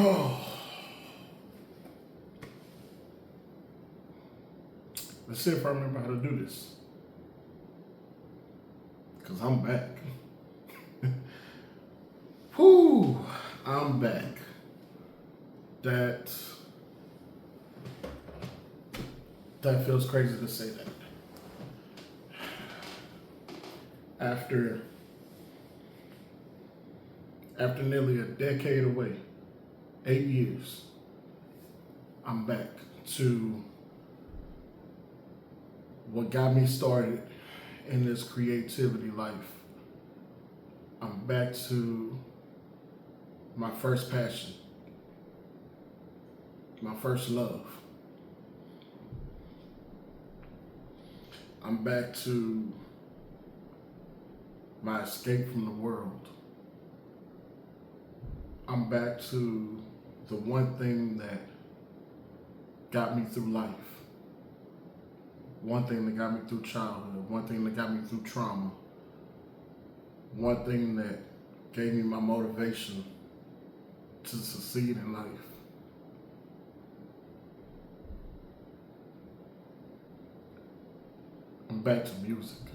Oh, let's see if I remember how to do this. Because I'm back. Whew, I'm back. That feels crazy to say that. After nearly a decade away, 8 years, I'm back to what got me started in this creativity life. I'm back to my first passion, my first love. I'm back to my escape from the world. I'm back to the one thing that got me through life. One thing that got me through childhood. One thing that got me through trauma. One thing that gave me my motivation to succeed in life. I'm back to music.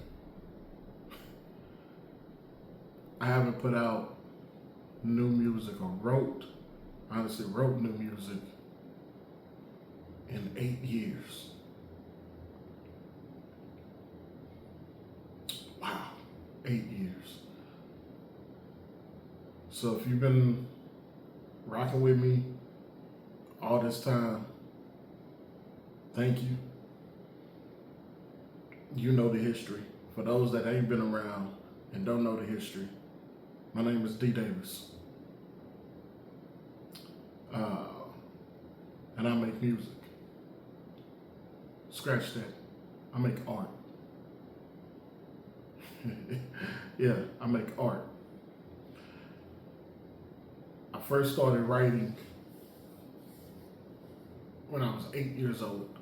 I haven't put out new music or honestly wrote new music in 8 years. Wow, 8 years. So if you've been rocking with me all this time, thank you. You know the history. For those that ain't been around and don't know the history, my name is D. Davis. And I make music. Scratch that. I make art. Yeah, I make art. I first started writing when I was 8 years old.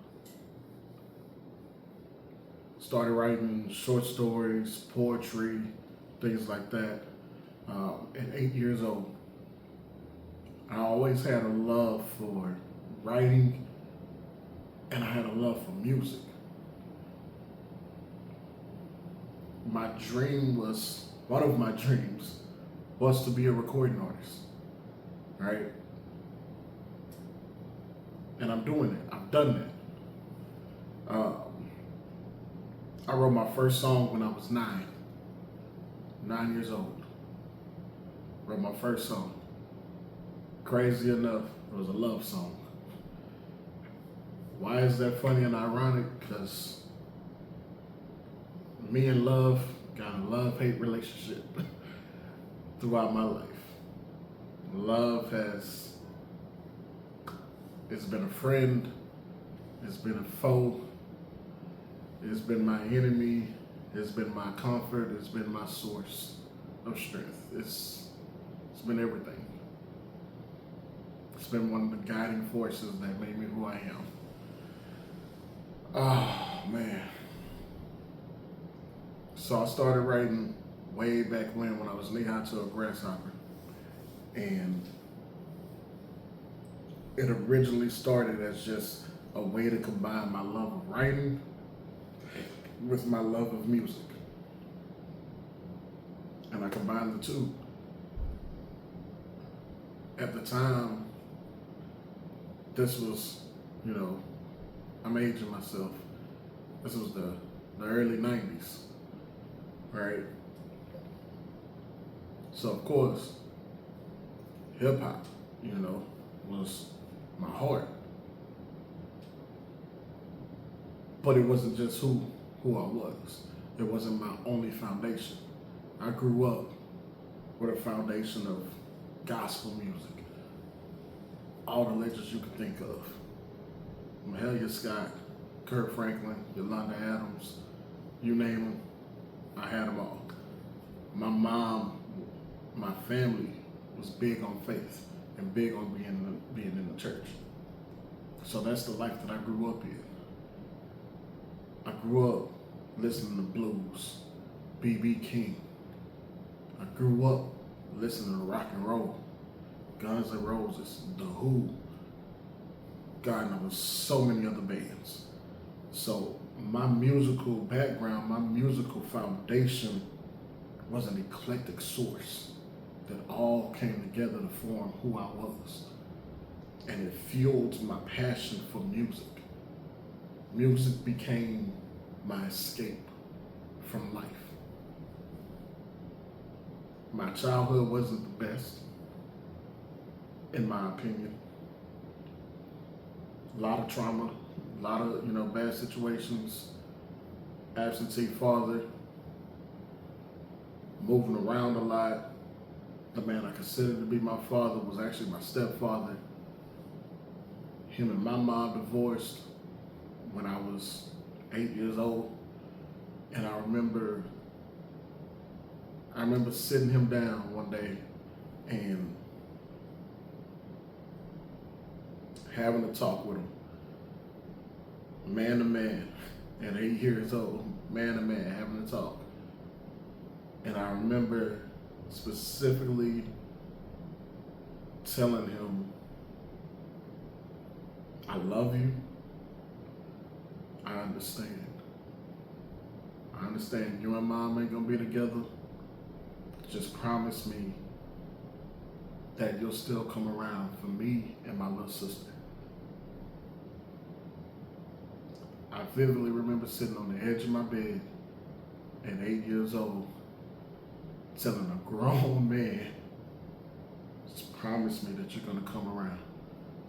Started writing short stories, poetry, things like that at 8 years old. I always had a love for writing, and I had a love for music. One of my dreams was to be a recording artist, right? And I'm doing it. I've done that. I wrote my first song when I was 9 years old. Wrote my first song. Crazy enough, it was a love song. Why is that funny and ironic? Because me and love got a love-hate relationship throughout my life. Love it's been a friend, it's been a foe, it's been my enemy, it's been my comfort, it's been my source of strength. It's been everything. It's been one of the guiding forces that made me who I am. Oh, man. So I started writing way back when I was knee-high to a grasshopper. And it originally started as just a way to combine my love of writing with my love of music. And I combined the two. At the time, this was, I'm aging myself. This was the early 90s, right? So of course, hip hop, was my heart. But it wasn't just who I was. It wasn't my only foundation. I grew up with a foundation of gospel music. All the legends you could think of. Mahalia Scott, Kirk Franklin, Yolanda Adams, you name them, I had them all. My mom, my family was big on faith and big on being in the church. So that's the life that I grew up in. I grew up listening to blues, B.B. King. I grew up listening to rock and roll, Guns N' Roses, The Who, God knows, so many other bands. So my musical background, my musical foundation was an eclectic source that all came together to form who I was. And it fueled my passion for music. Music became my escape from life. My childhood wasn't the best, in my opinion. A lot of trauma, a lot of, bad situations, absentee father, moving around a lot. The man I considered to be my father was actually my stepfather. Him and my mom divorced when I was 8 years old. And I remember sitting him down one day and having a talk with him, man to man, at 8 years old, man to man, having a talk. And I remember specifically telling him, I love you. I understand. I understand you and mom ain't gonna be together. Just promise me that you'll still come around for me and my little sister. I vividly remember sitting on the edge of my bed at 8 years old, telling a grown man, just promise me that you're gonna come around.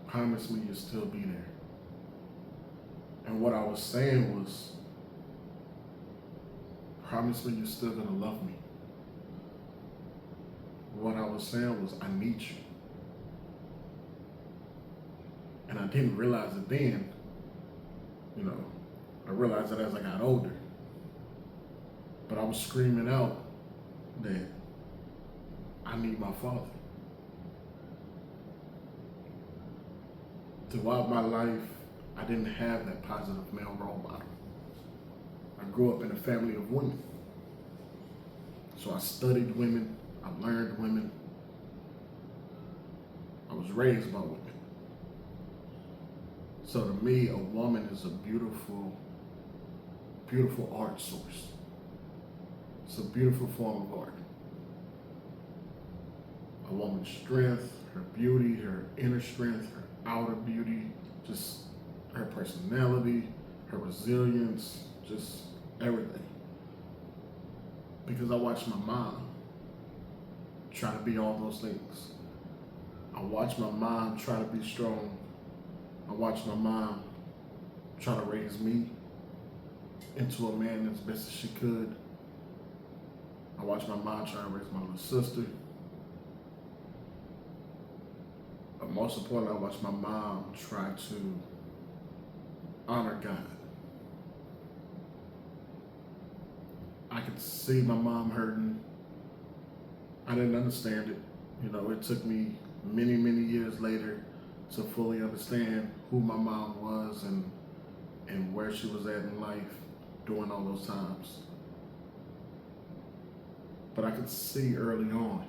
Promise me you'll still be there. And what I was saying was, promise me you're still gonna love me. What I was saying was, I need you. And I didn't realize it then. I realized it as I got older. But I was screaming out that I need my father. Throughout my life, I didn't have that positive male role model. I grew up in a family of women. So I studied women, I learned women, I was raised by women. So to me, a woman is a beautiful, beautiful art source. It's a beautiful form of art. A woman's strength, her beauty, her inner strength, her outer beauty, just her personality, her resilience, just everything. Because I watched my mom try to be all those things. I watched my mom try to be strong. I watched my mom try to raise me into a man as best as she could. I watched my mom try to raise my little sister. But most importantly, I watched my mom try to honor God. I could see my mom hurting. I didn't understand it. It took me many, many years later to fully understand who my mom was and where she was at in life during all those times. But I could see early on,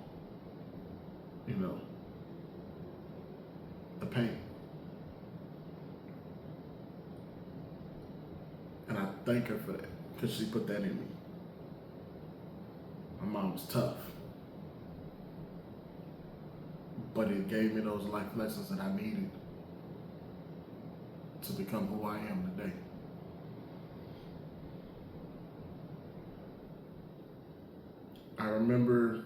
the pain. And I thank her for that, because she put that in me. My mom was tough, but it gave me those life lessons that I needed to become who I am today. I remember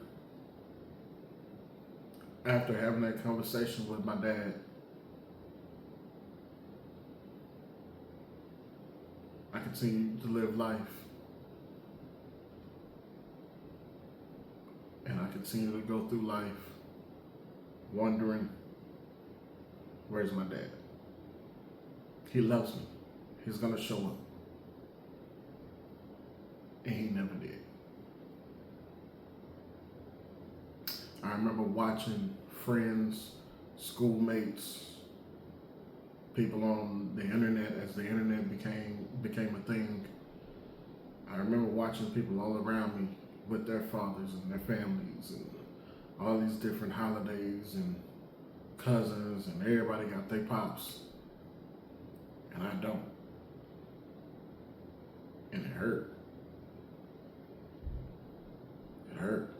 after having that conversation with my dad, I continued to live life. And I continue to go through life wondering, where's my dad? He loves me. He's gonna show up. And he never did. I remember watching friends, schoolmates, people on the internet as the internet became a thing. I remember watching people all around me with their fathers and their families and all these different holidays, and cousins and everybody got their pops, and I don't. And it hurt. It hurt.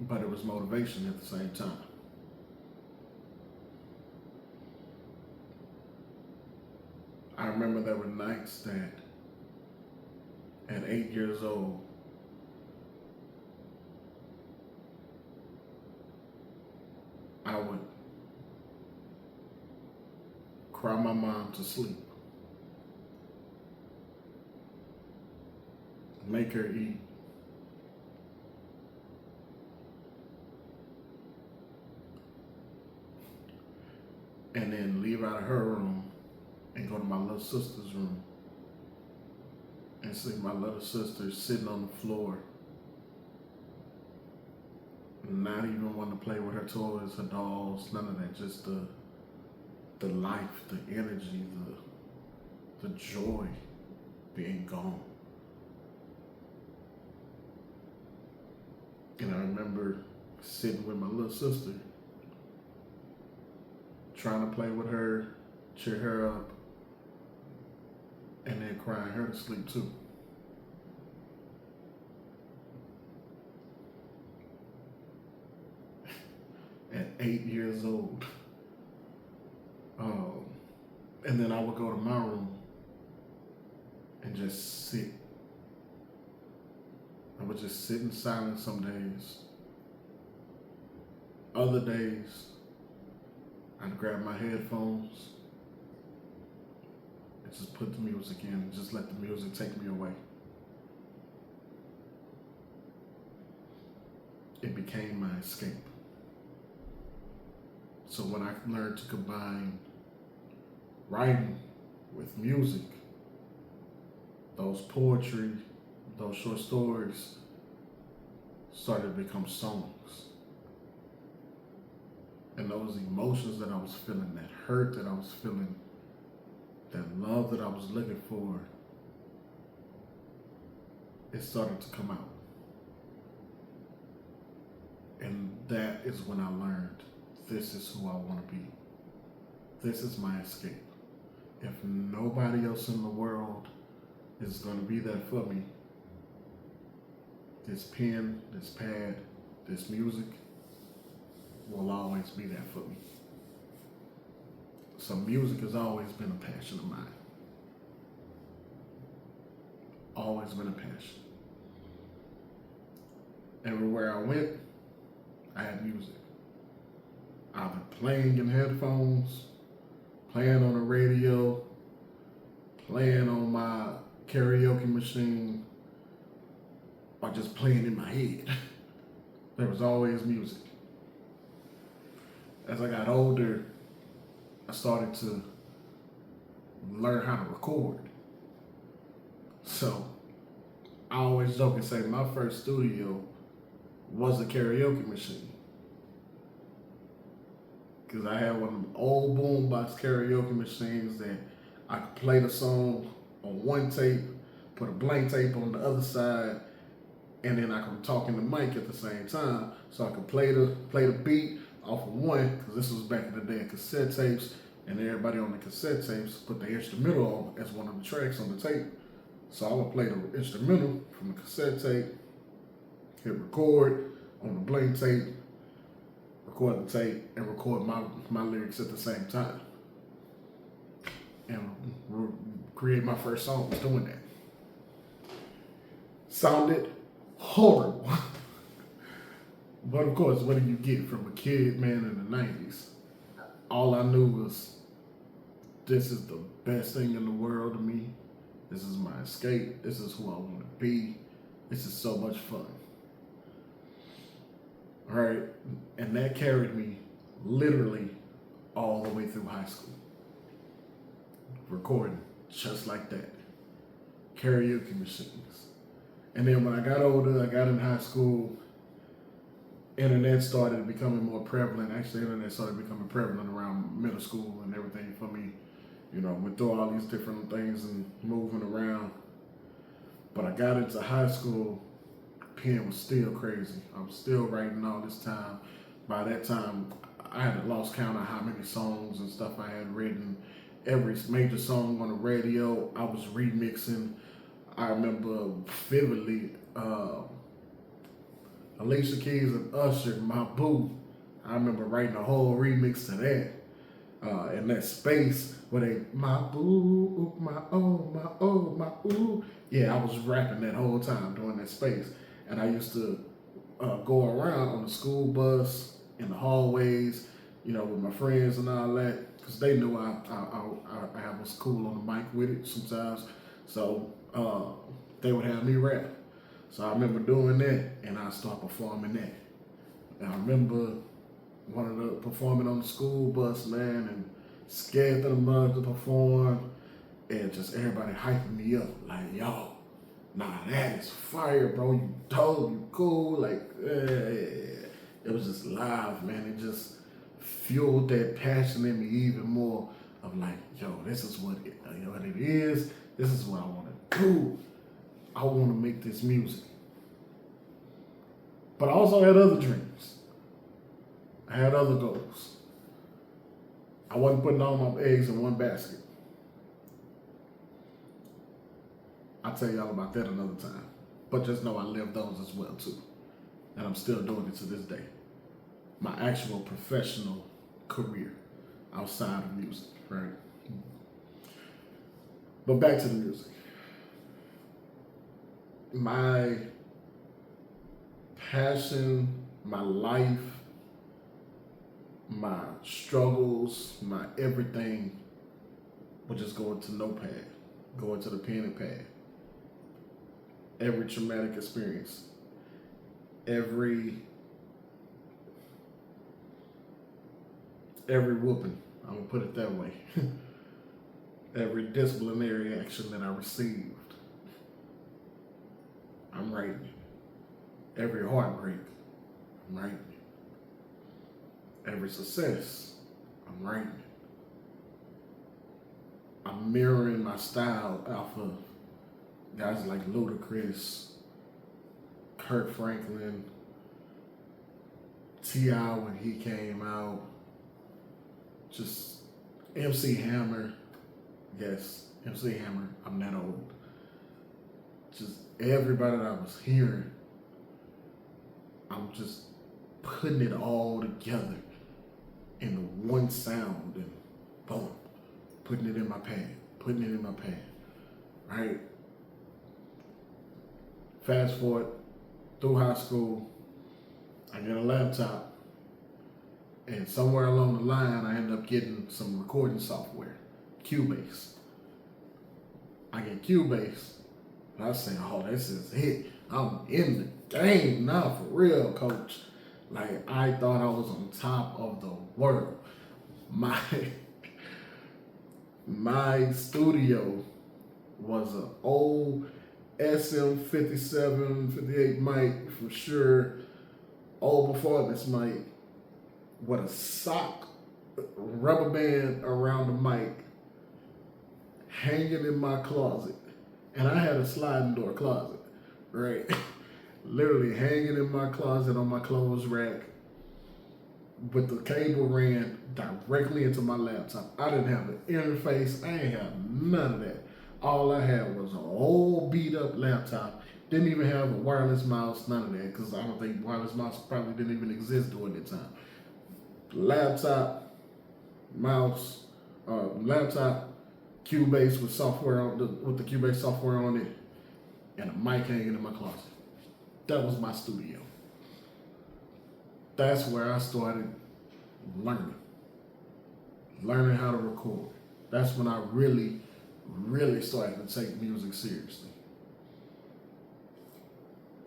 But it was motivation at the same time. I remember there were nights that at 8 years old, I would cry my mom to sleep, make her eat, and then leave out of her room and go to my little sister's room and see my little sister sitting on the floor, not even wanting to play with her toys, her dolls, none of that, just the life, the energy, the joy being gone. And I remember sitting with my little sister, trying to play with her, cheer her up, and then crying her to sleep too. At 8 years old. And then I would go to my room and just sit. I would just sit in silence some days. Other days, I'd grab my headphones and just put the music in and just let the music take me away. It became my escape. So when I learned to combine writing with music, those poetry, those short stories started to become songs. And those emotions that I was feeling, that hurt that I was feeling, that love that I was looking for, it started to come out. And that is when I learned, this is who I want to be. This is my escape. If nobody else in the world is going to be there for me, this pen, this pad, this music will always be there for me. So music has always been a passion of mine. Always been a passion. Everywhere I went, I had music. Either playing in headphones, playing on the radio, playing on my karaoke machine, or just playing in my head. There was always music. As I got older, I started to learn how to record. So I always joke and say my first studio was a karaoke machine. Because I had one of them old boombox karaoke machines that I could play the song on one tape, put a blank tape on the other side, and then I could talk in the mic at the same time. So I could play the beat off of one, because this was back in the day of cassette tapes, and everybody on the cassette tapes put the instrumental on as one of the tracks on the tape. So I would play the instrumental from the cassette tape, hit record on the blank tape, record the tape, and record my lyrics at the same time. And create my first songs doing that. Sounded horrible. But of course, what do you get from a kid, man, in the 90s? All I knew was, this is the best thing in the world to me. This is my escape. This is who I want to be. This is so much fun. All right, and that carried me literally all the way through high school. Recording just like that. Karaoke machines. And then when I got older, I got in high school, internet started becoming more prevalent. Actually, internet started becoming prevalent around middle school and everything for me. You know, went through all these different things and moving around. But I got into high school, pen was still crazy. I was still writing all this time. By that time, I had lost count of how many songs and stuff I had written. Every major song on the radio, I was remixing. I remember vividly Alicia Keys and Usher, My Boo. I remember writing a whole remix to that. In that space where they, my boo, my ooh. Yeah, I was rapping that whole time during that space. And I used to go around on the school bus, in the hallways, with my friends and all that, because they knew I was cool on the mic with it sometimes. So they would have me rap. So I remember doing that, and I started performing that. And I remember wanted to performing on the school bus, man, and scared to the mother to perform, and just everybody hyping me up, like, yo, nah, that is fire, bro. You dope, you cool, like, it was just live, man. It just fueled that passion in me even more of like, yo, this is what it is. This is what I want to do. I want to make this music. But I also had other dreams. I had other goals. I wasn't putting all my eggs in one basket. I'll tell y'all about that another time. But just know I lived those as well too. And I'm still doing it to this day. My actual professional career outside of music, right? But back to the music. My passion, my life, my struggles, my everything would just go into notepad, go into the pen and pad. Every traumatic experience, every whooping, I'm gonna put it that way. Every disciplinary action that I received, I'm writing it. Every heartbreak, I'm writing it. Every success, I'm writing it. I'm mirroring my style off of guys like Ludacris, Kirk Franklin, T.I. when he came out, just MC Hammer. Yes, MC Hammer, I'm that old. Just everybody that I was hearing, I'm just putting it all together in one sound and boom, putting it in my pad, right? Fast forward through high school, I get a laptop, and somewhere along the line, I end up getting some recording software, Cubase. I get Cubase, and I say, oh, this is it. I'm in the game now, for real, coach. Like, I thought I was on top of the world. My studio was an old SM57, 58 mic for sure. Old performance mic with a sock rubber band around the mic hanging in my closet. And I had a sliding door closet, right? Literally hanging in my closet on my clothes rack with the cable ran directly into my laptop. I didn't have an interface. I ain't have none of that. All I had was an old beat up laptop. Didn't even have a wireless mouse, none of that, because I don't think wireless mouse probably didn't even exist during that time. Laptop, mouse, laptop, Cubase with software with the Cubase software on it, and a mic hanging in my closet. That was my studio. That's where I started learning how to record. That's when I really started to take music seriously.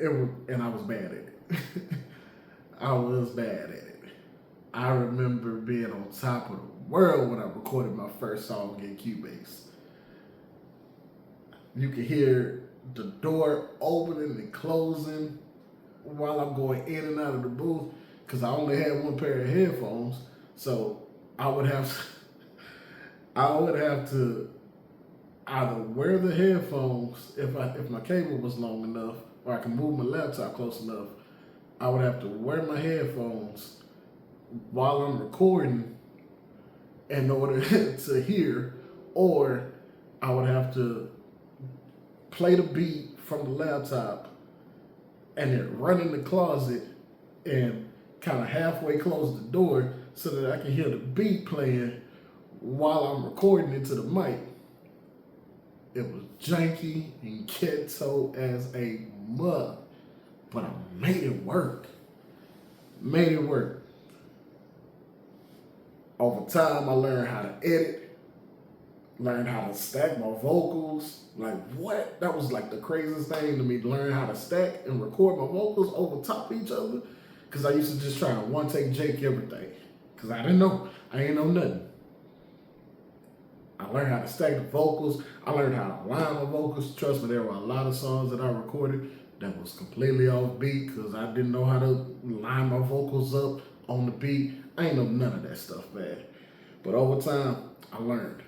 And I was bad at it. I was bad at it. I remember being on top of the world when I recorded my first song in Cubase. You could hear the door opening and closing while I'm going in and out of the booth, because I only had one pair of headphones, so I would have to either wear the headphones if my cable was long enough, or I can move my laptop close enough. I would have to wear my headphones while I'm recording in order to hear, or I would have to play the beat from the laptop and then run in the closet and kind of halfway close the door so that I can hear the beat playing while I'm recording into the mic. It was janky and ghetto as a mug, but I made it work. Made it work. Over time, I learned how to edit, learned how to stack my vocals. Like, what? That was like the craziest thing to me, to learn how to stack and record my vocals over top of each other. Because I used to just try to one take Jake everything. Because I didn't know. I ain't know nothing. I learned how to stack the vocals. I learned how to line my vocals. Trust me, there were a lot of songs that I recorded that was completely off beat because I didn't know how to line my vocals up on the beat. I ain't know none of that stuff, man. But over time, I learned.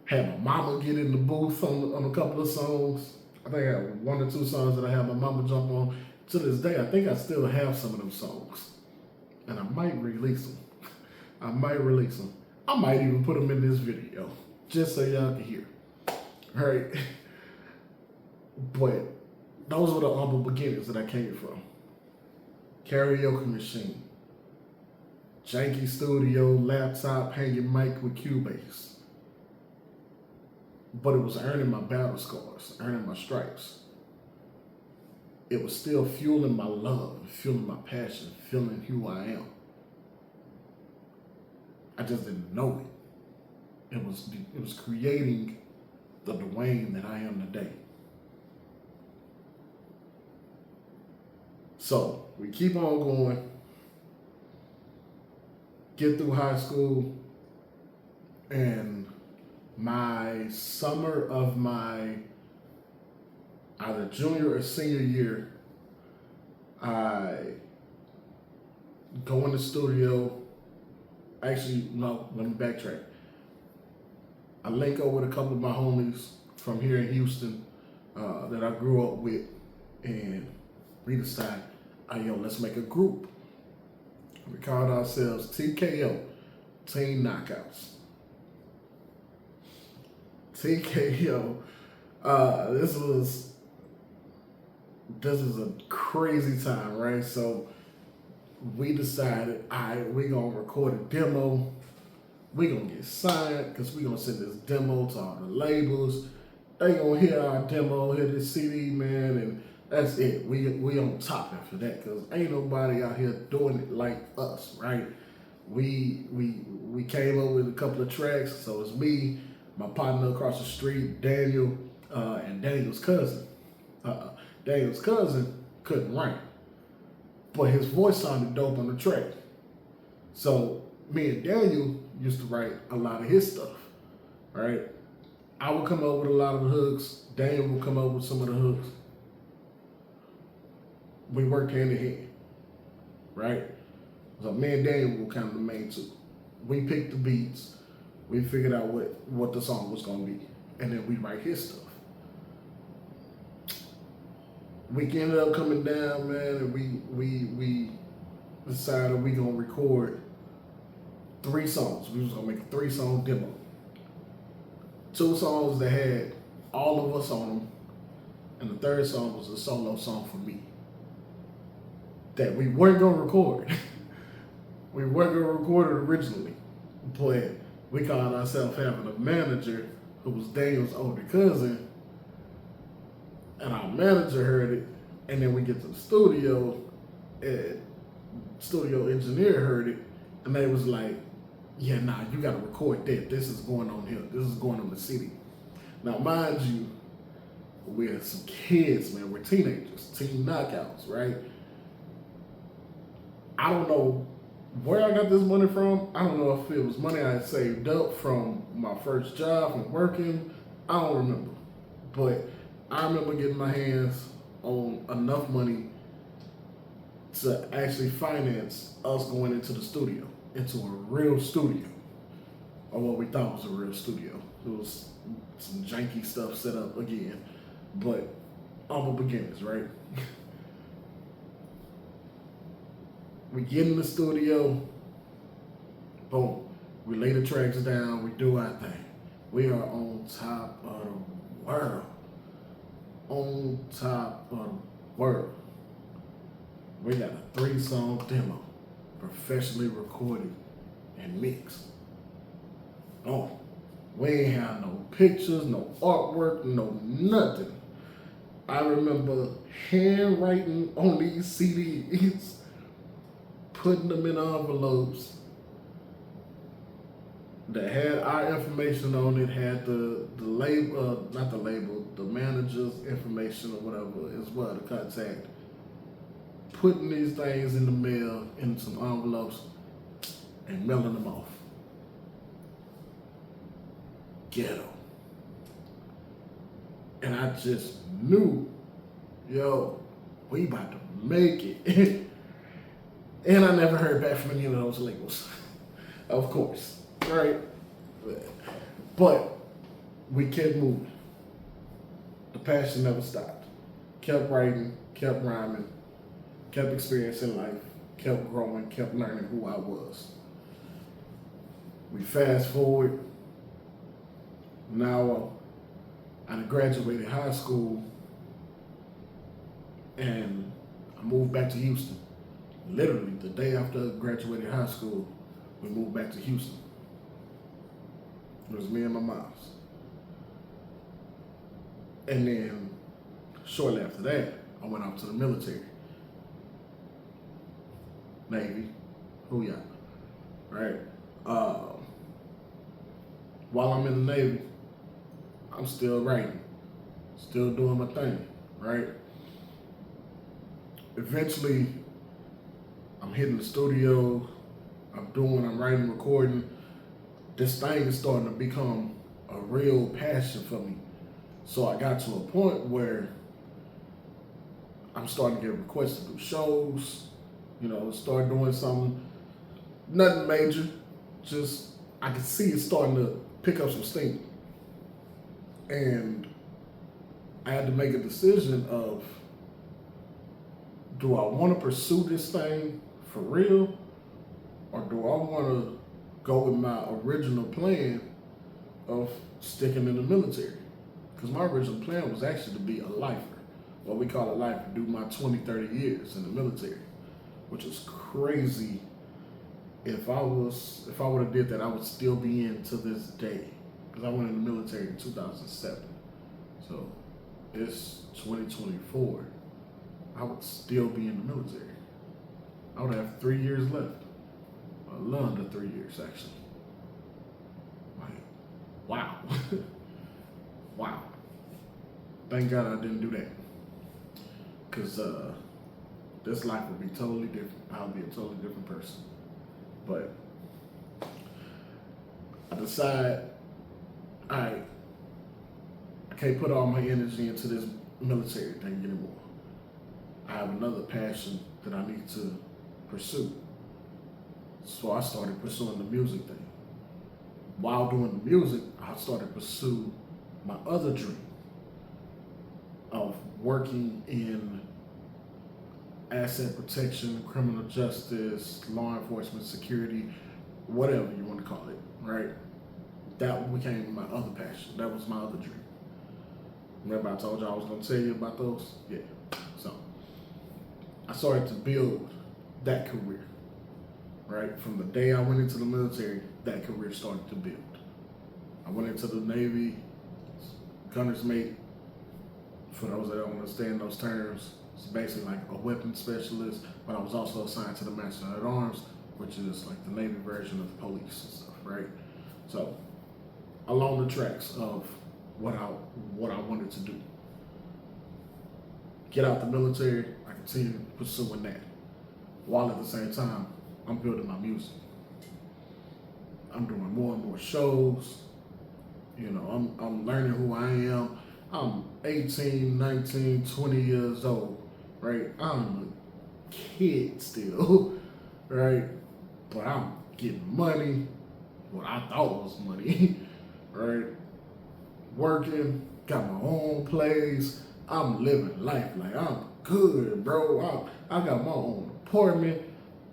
Had my mama get in the booth on a couple of songs. I think I had 1 or 2 songs that I had my mama jump on. To this day, I think I still have some of them songs. And I might release them. I might release them. I might even put them in this video, just so y'all can hear. All right. But those were the humble beginnings that I came from. Karaoke machine, janky studio, laptop, hanging mic with Cubase. But it was earning my battle scars, earning my stripes. It was still fueling my love, fueling my passion, fueling who I am. I just didn't know it. It was creating the Dwayne that I am today. So we keep on going, get through high school, and my summer of my either junior or senior year, I go in the studio. Actually, no, let me backtrack. I link up with a couple of my homies from here in Houston that I grew up with, and we decided, yo, let's make a group. We called ourselves TKO, Team Knockouts. TKO, this was a crazy time, right? So we decided, we're going to record a demo. We're going to get signed because we're going to send this demo to all the labels. They going to hear our demo, hear this CD, man, and that's it. We on top after that because ain't nobody out here doing it like us, right? We came up with a couple of tracks. So it's me, my partner across the street, Daniel, and Daniel's cousin. Daniel's cousin couldn't write, but his voice sounded dope on the track. So me and Daniel used to write a lot of his stuff, right? I would come up with a lot of the hooks. Daniel would come up with some of the hooks. We worked hand in hand, right? So me and Daniel were kind of the main two. We picked the beats. We figured out what the song was going to be. And then we write his stuff. We ended up coming down, man, and we decided we going to record 3 songs. We was going to make a 3-song demo. 2 songs that had all of us on them, and the 3rd song was a solo song for me that we weren't going to record. We weren't going to record it originally, but we called ourselves having a manager who was Daniel's older cousin, and our manager heard it, and then we get to the studio, and studio engineer heard it, and they was like, yeah, nah, you got to record that. This is going on here. This is going on the CD. Now, mind you, we're some kids, man. We're teenagers, teen knockouts, right? I don't know where I got this money from. I don't know if it was money I had saved up from my first job, from working. I don't remember. But I remember getting my hands on enough money to actually finance us going into the studio, into a real studio, or what we thought was a real studio. It was some janky stuff set up again, but humble beginnings, right? We get in the studio, Boom. We lay the tracks down, we do our thing. We are on top of the world. On top of the world. We got a 3-song demo, professionally recorded and mixed. Oh, we ain't have no pictures, no artwork, no nothing. I remember handwriting on these CDs, putting them in envelopes that had our information on it, had the label, not the label, the manager's information or whatever as well, the contact. Putting these things in the mail, in some envelopes, and mailing them off. Ghetto. And I just knew, yo, we about to make it. And I never heard back from any of those labels. Of course, right? But we kept moving. The passion never stopped. Kept writing, kept rhyming, kept experiencing life, kept growing, kept learning who I was. We fast forward. Now I graduated high school and I moved back to Houston. Literally the day after I graduated high school, we moved back to Houston. It was me and my moms. And then shortly after that, I went out to the military. Navy, who ya? Right? While I'm in the Navy, I'm still writing, still doing my thing, right? Eventually, I'm hitting the studio, I'm writing, recording. This thing is starting to become a real passion for me. So I got to a point where I'm starting to get requests to do shows, start doing something, nothing major, just I could see it starting to pick up some steam. And I had to make a decision of, do I want to pursue this thing for real, or do I want to go with my original plan of sticking in the military? Because my original plan was actually to be a lifer, what we call a lifer, do my 20, 30 years in the military, which is crazy. If I would have did that, I would still be in to this day, because I went in the military in 2007. So it's 2024. I would still be in the military. I would have 3 years left. A little under 3 years, actually. Like, wow. Wow. Thank God I didn't do that. Because this life would be totally different. I'll be a totally different person. But I decide, all right, I can't put all my energy into this military thing anymore. I have another passion that I need to pursue. So I started pursuing the music thing. While doing the music, I started to pursue my other dream of working in asset protection, criminal justice, law enforcement, security, whatever you want to call it, right? That became my other passion. That was my other dream. Remember I told you I was going to tell you about those? Yeah. So I started to build that career, right? From the day I went into the military, that career started to build. I went into the Navy, gunner's mate. For those that don't understand those terms, it's basically like a weapons specialist, but I was also assigned to the Master at Arms, which is like the Navy version of police and stuff, right? So along the tracks of what I wanted to do. Get out the military, I continue pursuing that. While at the same time, I'm building my music. I'm doing more and more shows. I'm learning who I am. I'm 18, 19, 20 years old, right? I'm a kid still, right? But I'm getting money, what I thought was money, right? Working, got my own place. I'm living life like I'm good, bro. I got my own apartment.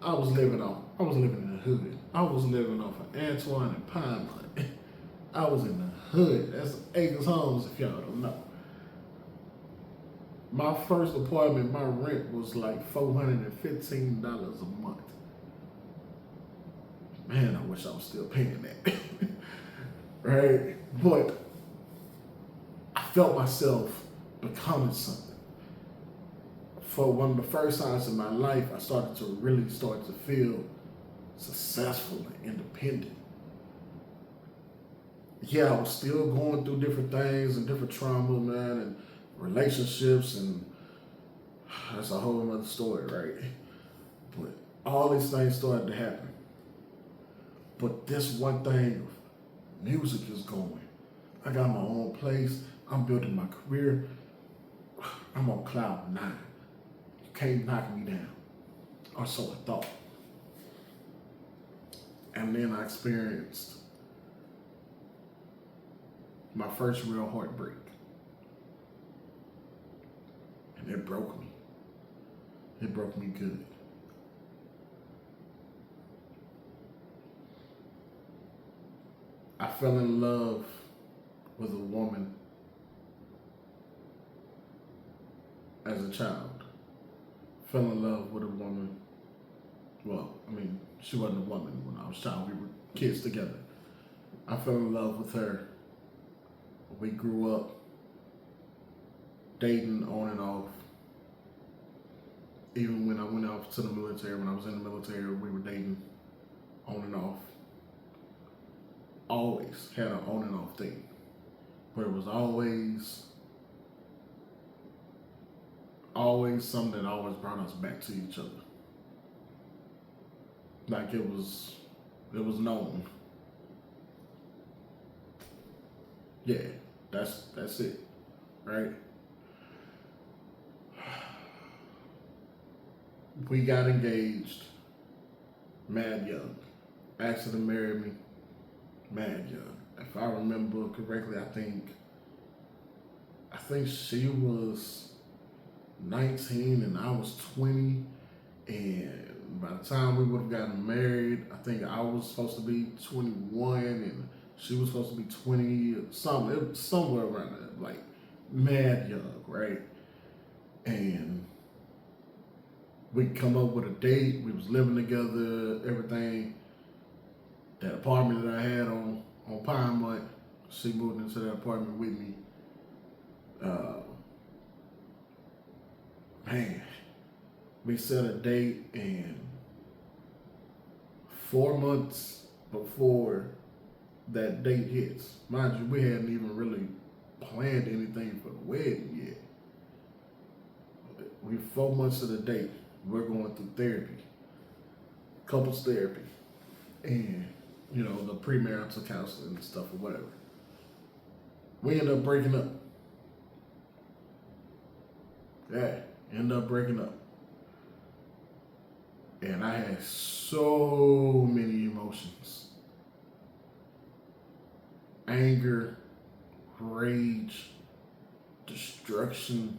I was living in the hood. I was living off of Antoine and Pine. I was in the hood. That's Acres Homes, if y'all don't know. My first apartment, my rent was like $415 a month. Man, I wish I was still paying that. Right? But I felt myself becoming something. For one of the first times in my life, I started to really start to feel successful and independent. Yeah, I was still going through different things and different trauma, man, and relationships, and that's a whole other story, right? But all these things started to happen. But this one thing of music is going. I got my own place. I'm building my career. I'm on cloud 9. You can't knock me down. Or so I thought. And then I experienced my first real heartbreak. And it broke me. It broke me good. I fell in love with a woman as a child. Fell in love with a woman. Well, I mean, she wasn't a woman when I was a child. We were kids together. I fell in love with her. We grew up dating on and off. Even when I went off to the military, when I was in the military, we were dating on and off. Always had an on and off thing. But it was always something that always brought us back to each other. Like it was known. Yeah, that's it, right? We got engaged mad young. Asked her to marry me mad young. If I remember correctly, I think she was 19 and I was 20, and by the time we would have gotten married, I think I was supposed to be 21 and she was supposed to be 20 or something. It was somewhere around there, like mad young, right? And we come up with a date. We was living together, everything. That apartment that I had on Pinemont, she moved into that apartment with me. Man, we set a date, and 4 months before that date hits, mind you, we hadn't even really planned anything for the wedding yet. We 4 months to the date. We're going through therapy, couples therapy, and the premarital counseling and stuff or whatever. We end up breaking up. Yeah, end up breaking up. And I had so many emotions. Anger, rage, destruction.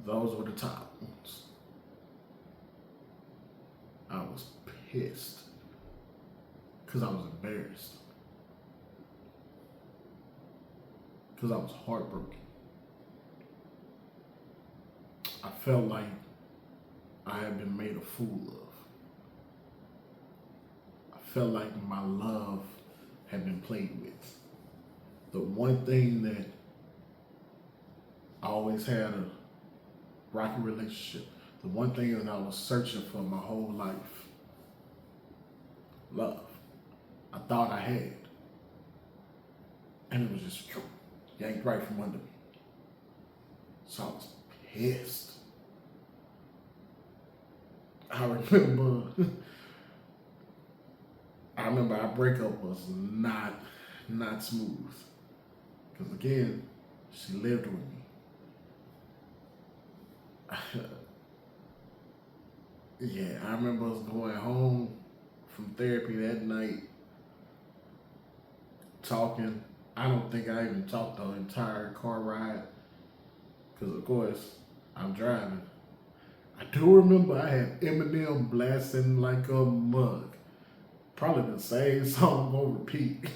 Those were the top ones. I was pissed because I was embarrassed, because I was heartbroken. I felt like I had been made a fool of. I felt like my love had been played with. The one thing that I always had a rocky relationship, the one thing that I was searching for my whole life, love. I thought I had. And it was just yanked right from under me. So I was pissed. I remember our breakup was not smooth. Because again, she lived with me. Yeah, I remember us going home from therapy that night, talking. I don't think I even talked the entire car ride, because of course I'm driving. I do remember I had Eminem blasting like a mug. probably the same song on repeat.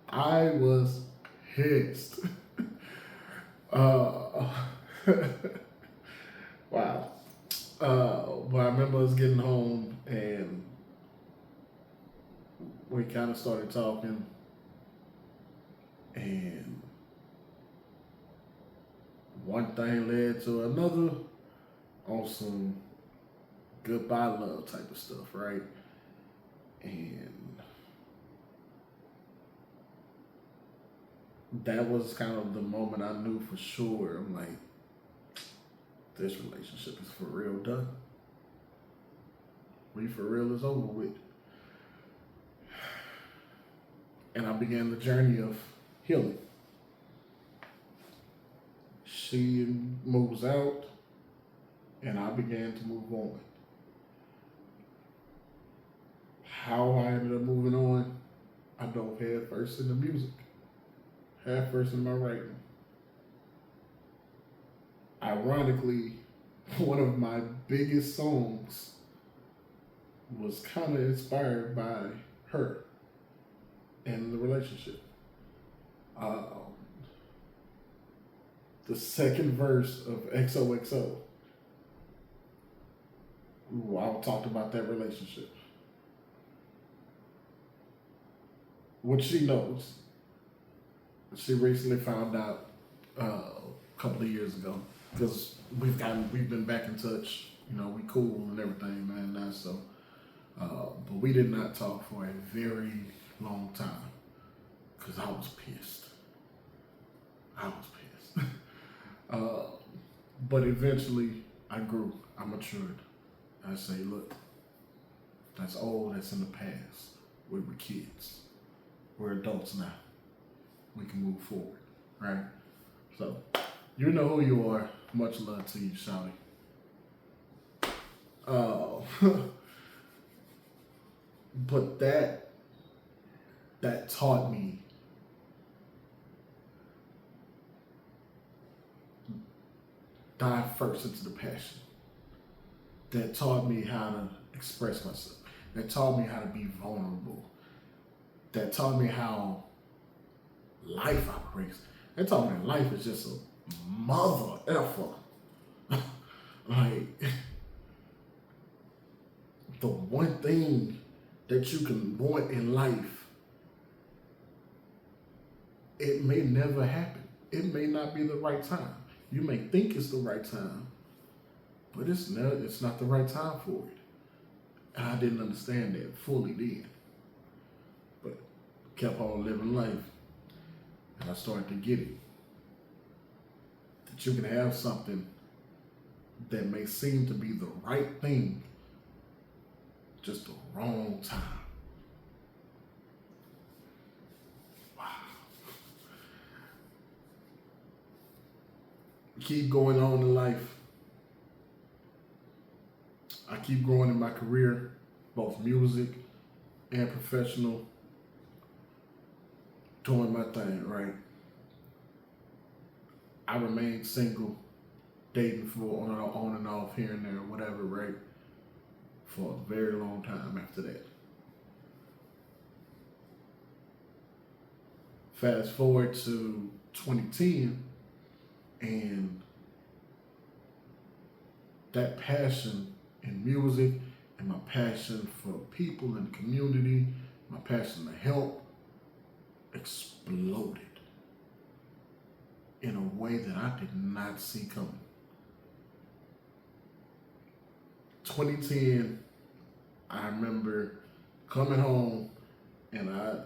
I was pissed. Uh, wow. But I remember us getting home and we kind of started talking, and one thing led to another on some goodbye love type of stuff, right? And that was kind of the moment I knew for sure. I'm like, this relationship is for real done. We for real is over with. And I began the journey of healing. She moves out, and I began to move on. How I ended up moving on, I dove head first into music, half first in my writing. Ironically, one of my biggest songs was kind of inspired by her and the relationship. The second verse of XOXO, I talked about that relationship. Which she knows. She recently found out a couple of years ago because we've been back in touch. You know, we cool and everything, man. Now, so, but we did not talk for a very long time because I was pissed. But eventually, I grew. I matured. I say, look, that's old. That's in the past. We were kids. We're adults now. We can move forward, right? So, you know who you are. Much love to you, Shawty. But that taught me dive first into the passion. That taught me how to express myself. That taught me how to be vulnerable. That taught me how life operates. That taught me that life is just a mother effer. Like, the one thing that you can want in life, it may never happen. It may not be the right time. You may think it's the right time, but it's not the right time for it. And I didn't understand that fully then. But kept on living life. And I started to get it. That you can have something that may seem to be the right thing, just the wrong time. Wow. Keep going on in life. I keep growing in my career, both music and professional, doing my thing, right? I remained single, dating for on and off here and there, whatever, right? For a very long time after that. Fast forward to 2010, and that passion in music and my passion for people and community, my passion to help, exploded in a way that I did not see coming. 2010, I remember coming home and I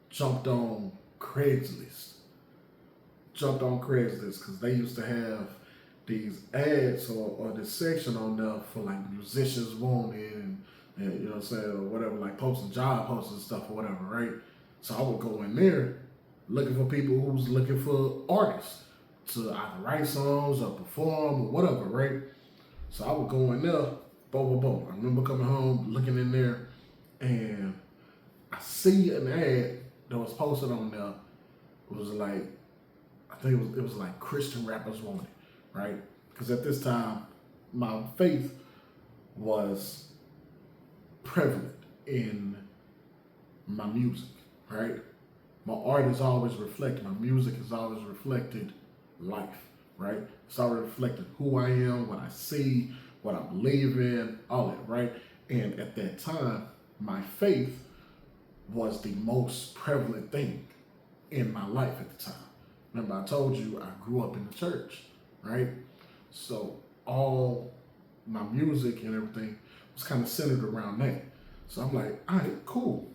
jumped on Craigslist. Because they used to have these ads or this section on there for like musicians wanted and you know what I'm saying, or whatever, like posting job posts and stuff or whatever, right? So I would go in there looking for people who was looking for artists to either write songs or perform or whatever, right? So I would go in there, boom, boom, boom. I remember coming home, looking in there, and I see an ad that was posted on there. It was like, I think it was like Christian rappers wanted, right? Because at this time, my faith was prevalent in my music, right? My art is always reflected. My music is always reflected life, right? It's always reflected who I am, what I see, what I believe in, all that, right? And at that time, my faith was the most prevalent thing in my life at the time. Remember, I told you I grew up in the church, right? So all my music and everything was kind of centered around that. So I'm like, all right, cool.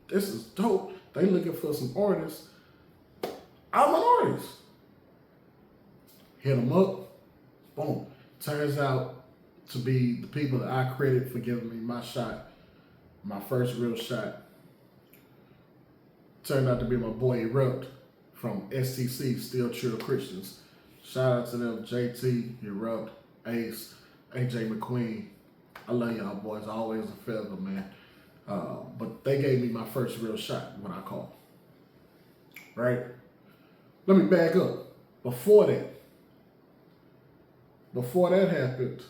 This is dope. They looking for some artists. I'm an artist. Hit them up. Boom. Turns out to be the people that I credit for giving me my shot, my first real shot. Turned out to be my boy Erupt from STC, Still True Christians. Shout out to them, JT, Erupt, Ace, AJ McQueen. I love y'all boys. Always a feather, man. But they gave me my first real shot, what I call. Right? Let me back up. Before that happened,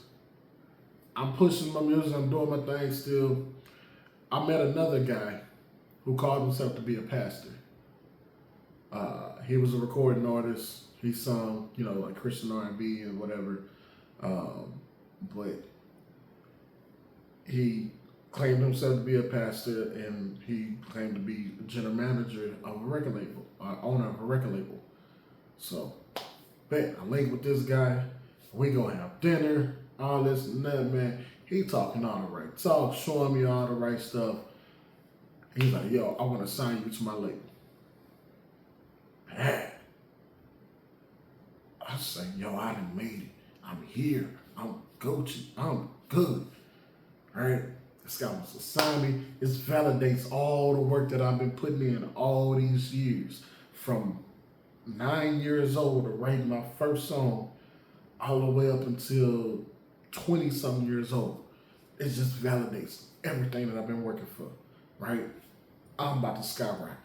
I'm pushing my music, I'm doing my thing still. I met another guy who called himself to be a pastor. He was a recording artist. He sung, like Christian R&B and whatever. But he claimed himself to be a pastor, and he claimed to be general manager of a record label, owner of a record label. So, I linked with this guy. We gonna have dinner, all this and that, man. He talking all the right talk, showing me all the right stuff. He's like, yo, I want to sign you to my label. Man. I say, yo, I done made it. I'm here. I'm Gucci. I'm good. Right? This guy wants to sign me. It validates all the work that I've been putting in all these years. From 9 years old to writing my first song all the way up until 20-something years old. It just validates everything that I've been working for, right? I'm about to skyrocket.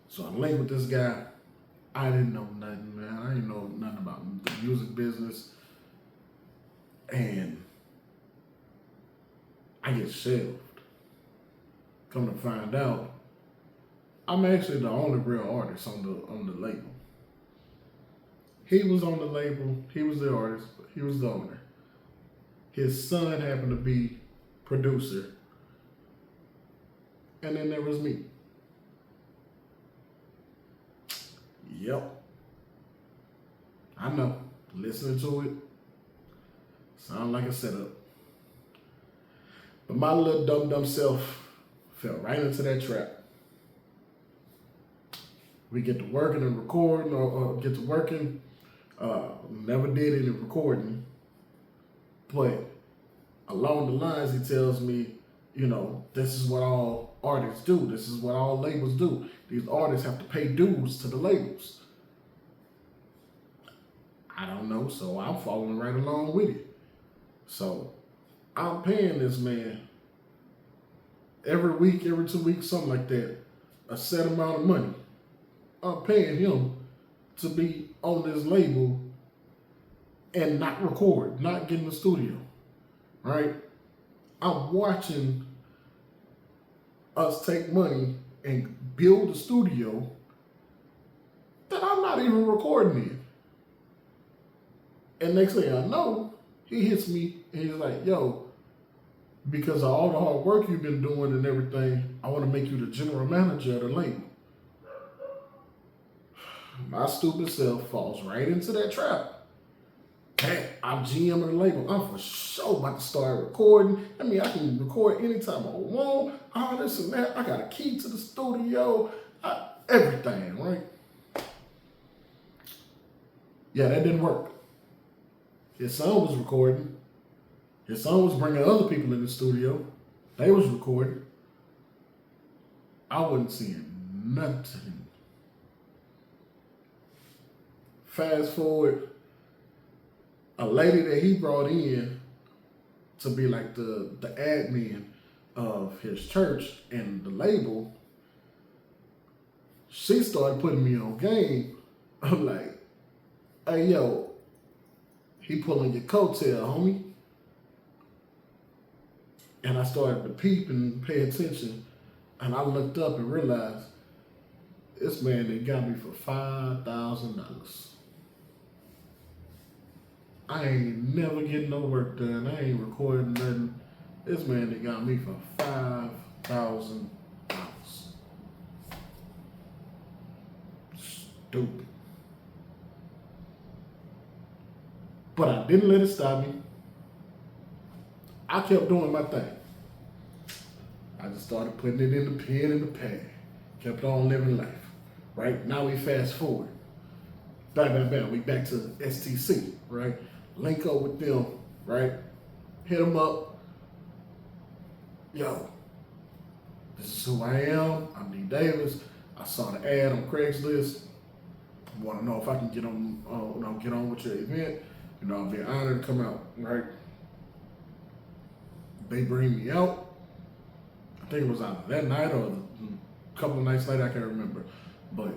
So I linked with this guy. I didn't know nothing, man. I didn't know nothing about the music business. And I get shelved. Come to find out, I'm actually the only real artist on the label. He was on the label, he was the artist, but he was the owner. His son happened to be producer. And then there was me. Yep. I know. Listening to it, sound like a setup. But my little dumb self fell right into that trap. We get to working and recording, or get to working. Never did any recording. But along the lines, he tells me, this is what all artists do. This is what all labels do. These artists have to pay dues to the labels. I don't know, so I'm following right along with it. So I'm paying this man every week, every 2 weeks, something like that, a set amount of money. I'm paying him to be on this label and not record, not get in the studio, right? I'm watching us take money and build a studio that I'm not even recording in. And next thing I know, he hits me and he's like, yo, because of all the hard work you've been doing and everything, I want to make you the general manager of the label. My stupid self falls right into that trap. Hey, I'm GM of the label. I'm for sure about to start recording. I mean, I can record anytime I want. All this and that. I got a key to the studio. Everything, right? Yeah, that didn't work. His son was recording. His son was bringing other people in the studio. They was recording. I wasn't seeing nothing. Fast forward, a lady that he brought in to be like the admin of his church and the label, she started putting me on game. I'm like, hey, yo, he pulling your coattail, homie. And I started to peep and pay attention. And I looked up and realized this man they got me for $5,000. I ain't never getting no work done. I ain't recording nothing. This man they got me for $5,000. Stupid. But I didn't let it stop me. I kept doing my thing. I just started putting it in the pen and the pad. Kept on living life. Right? Now we fast forward. Bam, bam, bam. We back to STC, right? Link up with them, right? Hit them up. Yo, this is who I am. I'm D Davis. I saw the ad on Craigslist. Want to know if I can get on with your event. You know, I'll be honored to come out, right? They bring me out. I think it was either that night or a couple of nights later, I can't remember. But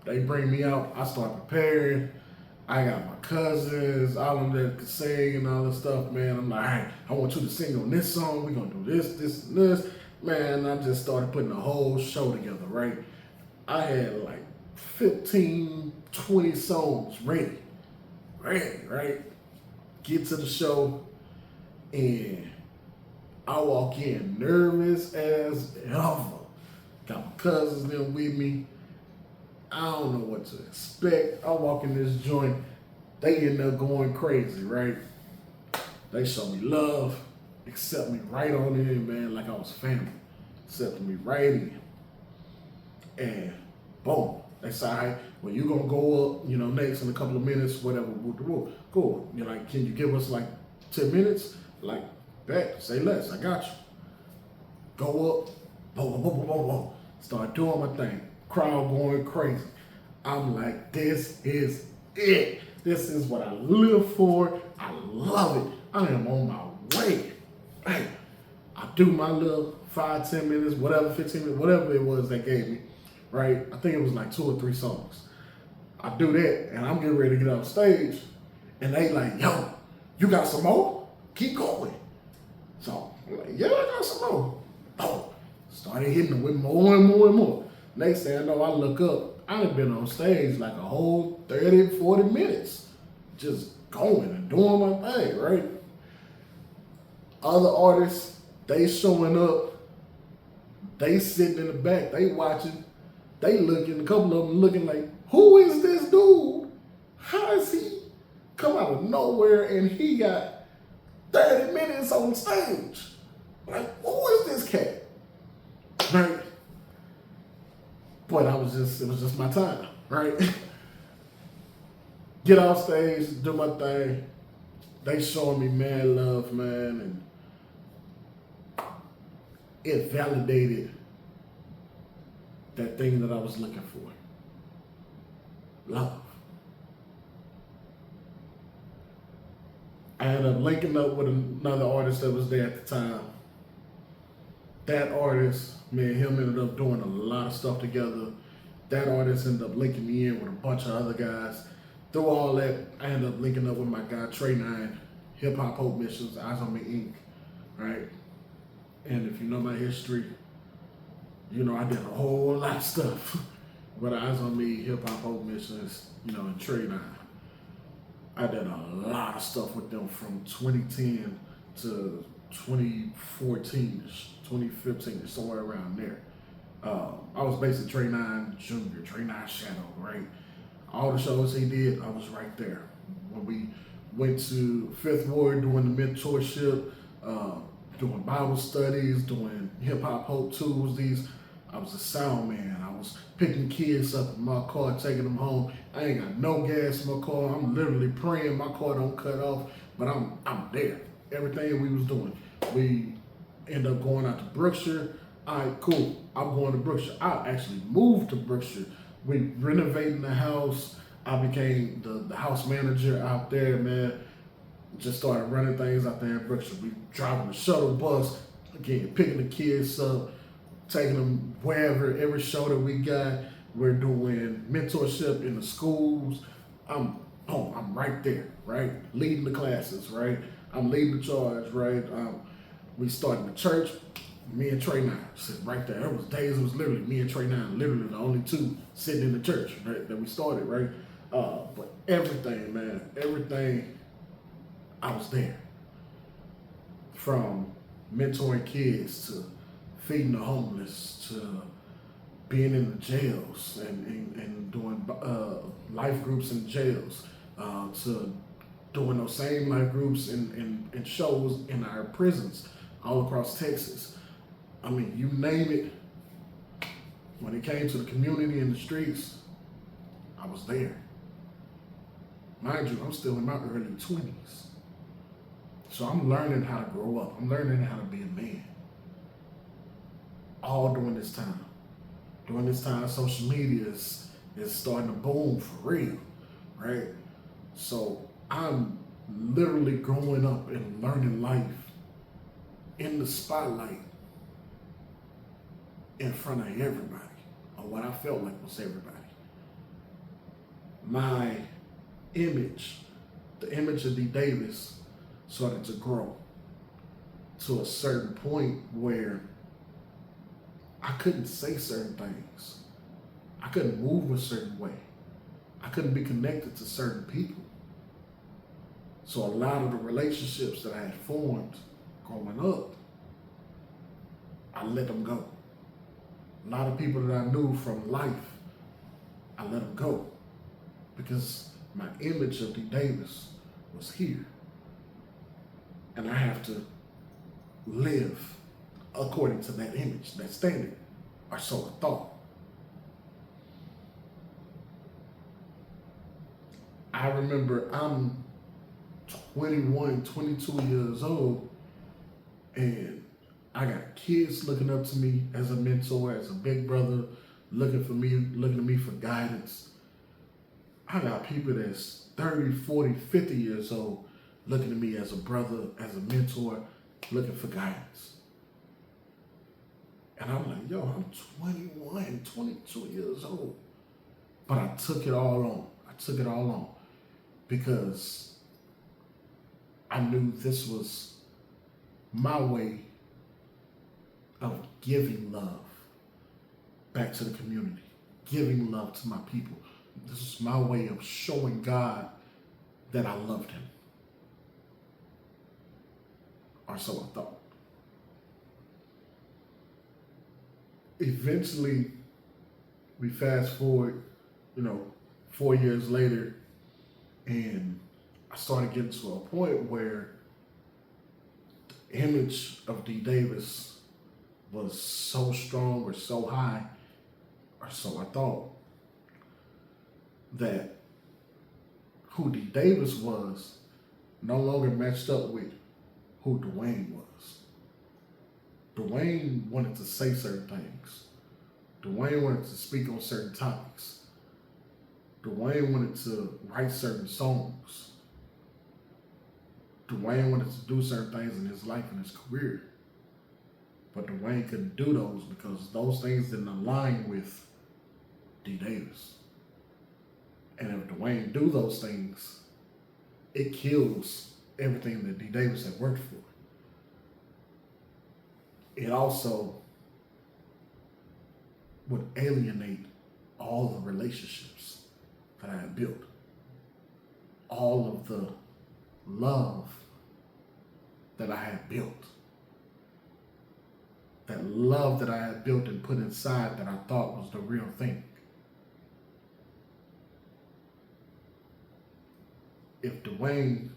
they bring me out. I start preparing. I got my cousins, all of them that could sing and all this stuff, man. I'm like, all right, I want you to sing on this song. We're going to do this, this, and this. Man, I just started putting a whole show together, right? I had like 15, 20 songs ready, right? Get to the show, and I walk in nervous as ever. Got my cousins there with me. I don't know what to expect. I walk in this joint, they end up going crazy, right? They show me love, accept me right on in, man, like I was family. Accepted me right in. And boom, they say, all right, well, you're going to go up, next in a couple of minutes, whatever, cool. You're like, can you give us like 10 minutes? Like, bet, say less, I got you. Go up, boom. Start doing my thing. Crowd going crazy. I'm like, this is it. This is what I live for. I love it. I am on my way. Hey, I do my little 5, 10 minutes, whatever, 15 minutes, whatever it was they gave me, right? I think it was like 2 or 3 songs. I do that, and I'm getting ready to get on stage, and they like, yo, you got some more? Keep going. So I'm like, yeah, I got some more. Oh, started hitting them with more and more. Next thing I know, I look up, I done been on stage like a whole 30, 40 minutes, just going and doing my thing, right? Other artists, they showing up, they sitting in the back, they watching, they looking, a couple of them looking like, who is this dude? How is he come out of nowhere and he got 30 minutes on stage? Like, who is this cat? Right? But it was just my time, right? Get off stage, do my thing. They showing me mad love, man, and it validated that thing that I was looking for. Love. I ended up linking up with another artist that was there at the time. That artist, me and him ended up doing a lot of stuff together. That artist ended up linking me in with a bunch of other guys. Through all that, I ended up linking up with my guy Trey 9, Hip Hop Hope Missions, Eyes on Me Inc. Right? And if you know my history, you know I did a whole lot of stuff. But Eyes on Me, Hip Hop Hope Missions, and Trey 9. I did a lot of stuff with them from 2010 to 2014-ish, 2015-ish, somewhere around there. I was basically Trey 9 Junior, Trey 9 Shadow, right? All the shows he did, I was right there. When we went to Fifth Ward doing the mentorship, doing Bible studies, doing Hip Hop Hope Tuesdays, I was a sound man. I was picking kids up in my car, taking them home. I ain't got no gas in my car. I'm literally praying my car don't cut off, but I'm there. Everything we was doing. We end up going out to Brookshire. All right, cool. I'm going to Brookshire. I actually moved to Brookshire. We renovating the house. I became the house manager out there, man. Just started running things out there in Brookshire. We driving the shuttle bus, again, picking the kids up, taking them wherever, every show that we got. We're doing mentorship in the schools. I'm right there, right? Leading the classes, right? I'm leading the charge, right? We started the church. Me and Trey Nine sitting right there. There was days it was literally me and Trey Nine, literally the only two sitting in the church, right, that we started, right? But everything, man, everything, I was there. From mentoring kids to feeding the homeless to being in the jails and doing life groups in jails, to doing those same life groups and shows in our prisons all across Texas. I mean, you name it. When it came to the community and the streets, I was there. Mind you, I'm still in my early 20s. So I'm learning how to grow up. I'm learning how to be a man. All during this time. During this time, social media is starting to boom for real, right? So I'm literally growing up and learning life in the spotlight in front of everybody, or what I felt like was everybody. My image, the image of D. Davis, started to grow to a certain point where I couldn't say certain things. I couldn't move a certain way. I couldn't be connected to certain people. So a lot of the relationships that I had formed growing up, I let them go. A lot of people that I knew from life, I let them go because my image of D. Davis was here. And I have to live according to that image, that standard, or so I thought. I remember I'm 21, 22 years old, and I got kids looking up to me as a mentor, as a big brother, looking to me for guidance. I got people that's 30, 40, 50 years old looking at me as a brother, as a mentor, looking for guidance. And I'm like, yo, I'm 21, 22 years old. But I took it all on. I took it all on because I knew this was my way of giving love back to the community, giving love to my people. This is my way of showing God that I loved him. Or so I thought. Eventually, we fast forward, 4 years later, and I started getting to a point where the image of D. Davis was so strong or so high, or so I thought, that who D. Davis was no longer matched up with who Dwayne was. Dwayne wanted to say certain things. Dwayne wanted to speak on certain topics. Dwayne wanted to write certain songs. Dwayne wanted to do certain things in his life and his career. But Dwayne couldn't do those because those things didn't align with D. Davis. And if Dwayne do those things, it kills everything that D. Davis had worked for. It also would alienate all the relationships that I had built. All of the love that I had built. That love that I had built and put inside that I thought was the real thing. If Dwayne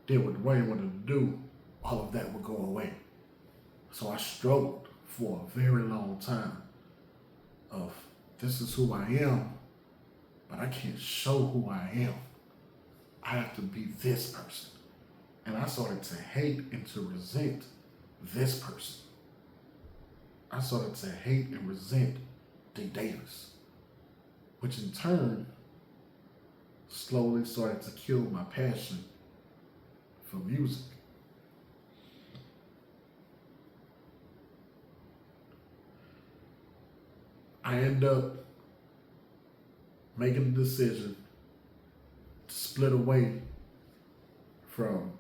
did what Dwayne wanted to do, all of that would go away. So I struggled for a very long time of this is who I am, but I can't show who I am. I have to be this person. And I started to hate and to resent this person. I started to hate and resent D. Davis, which in turn slowly started to kill my passion for music. I end up making the decision to split away from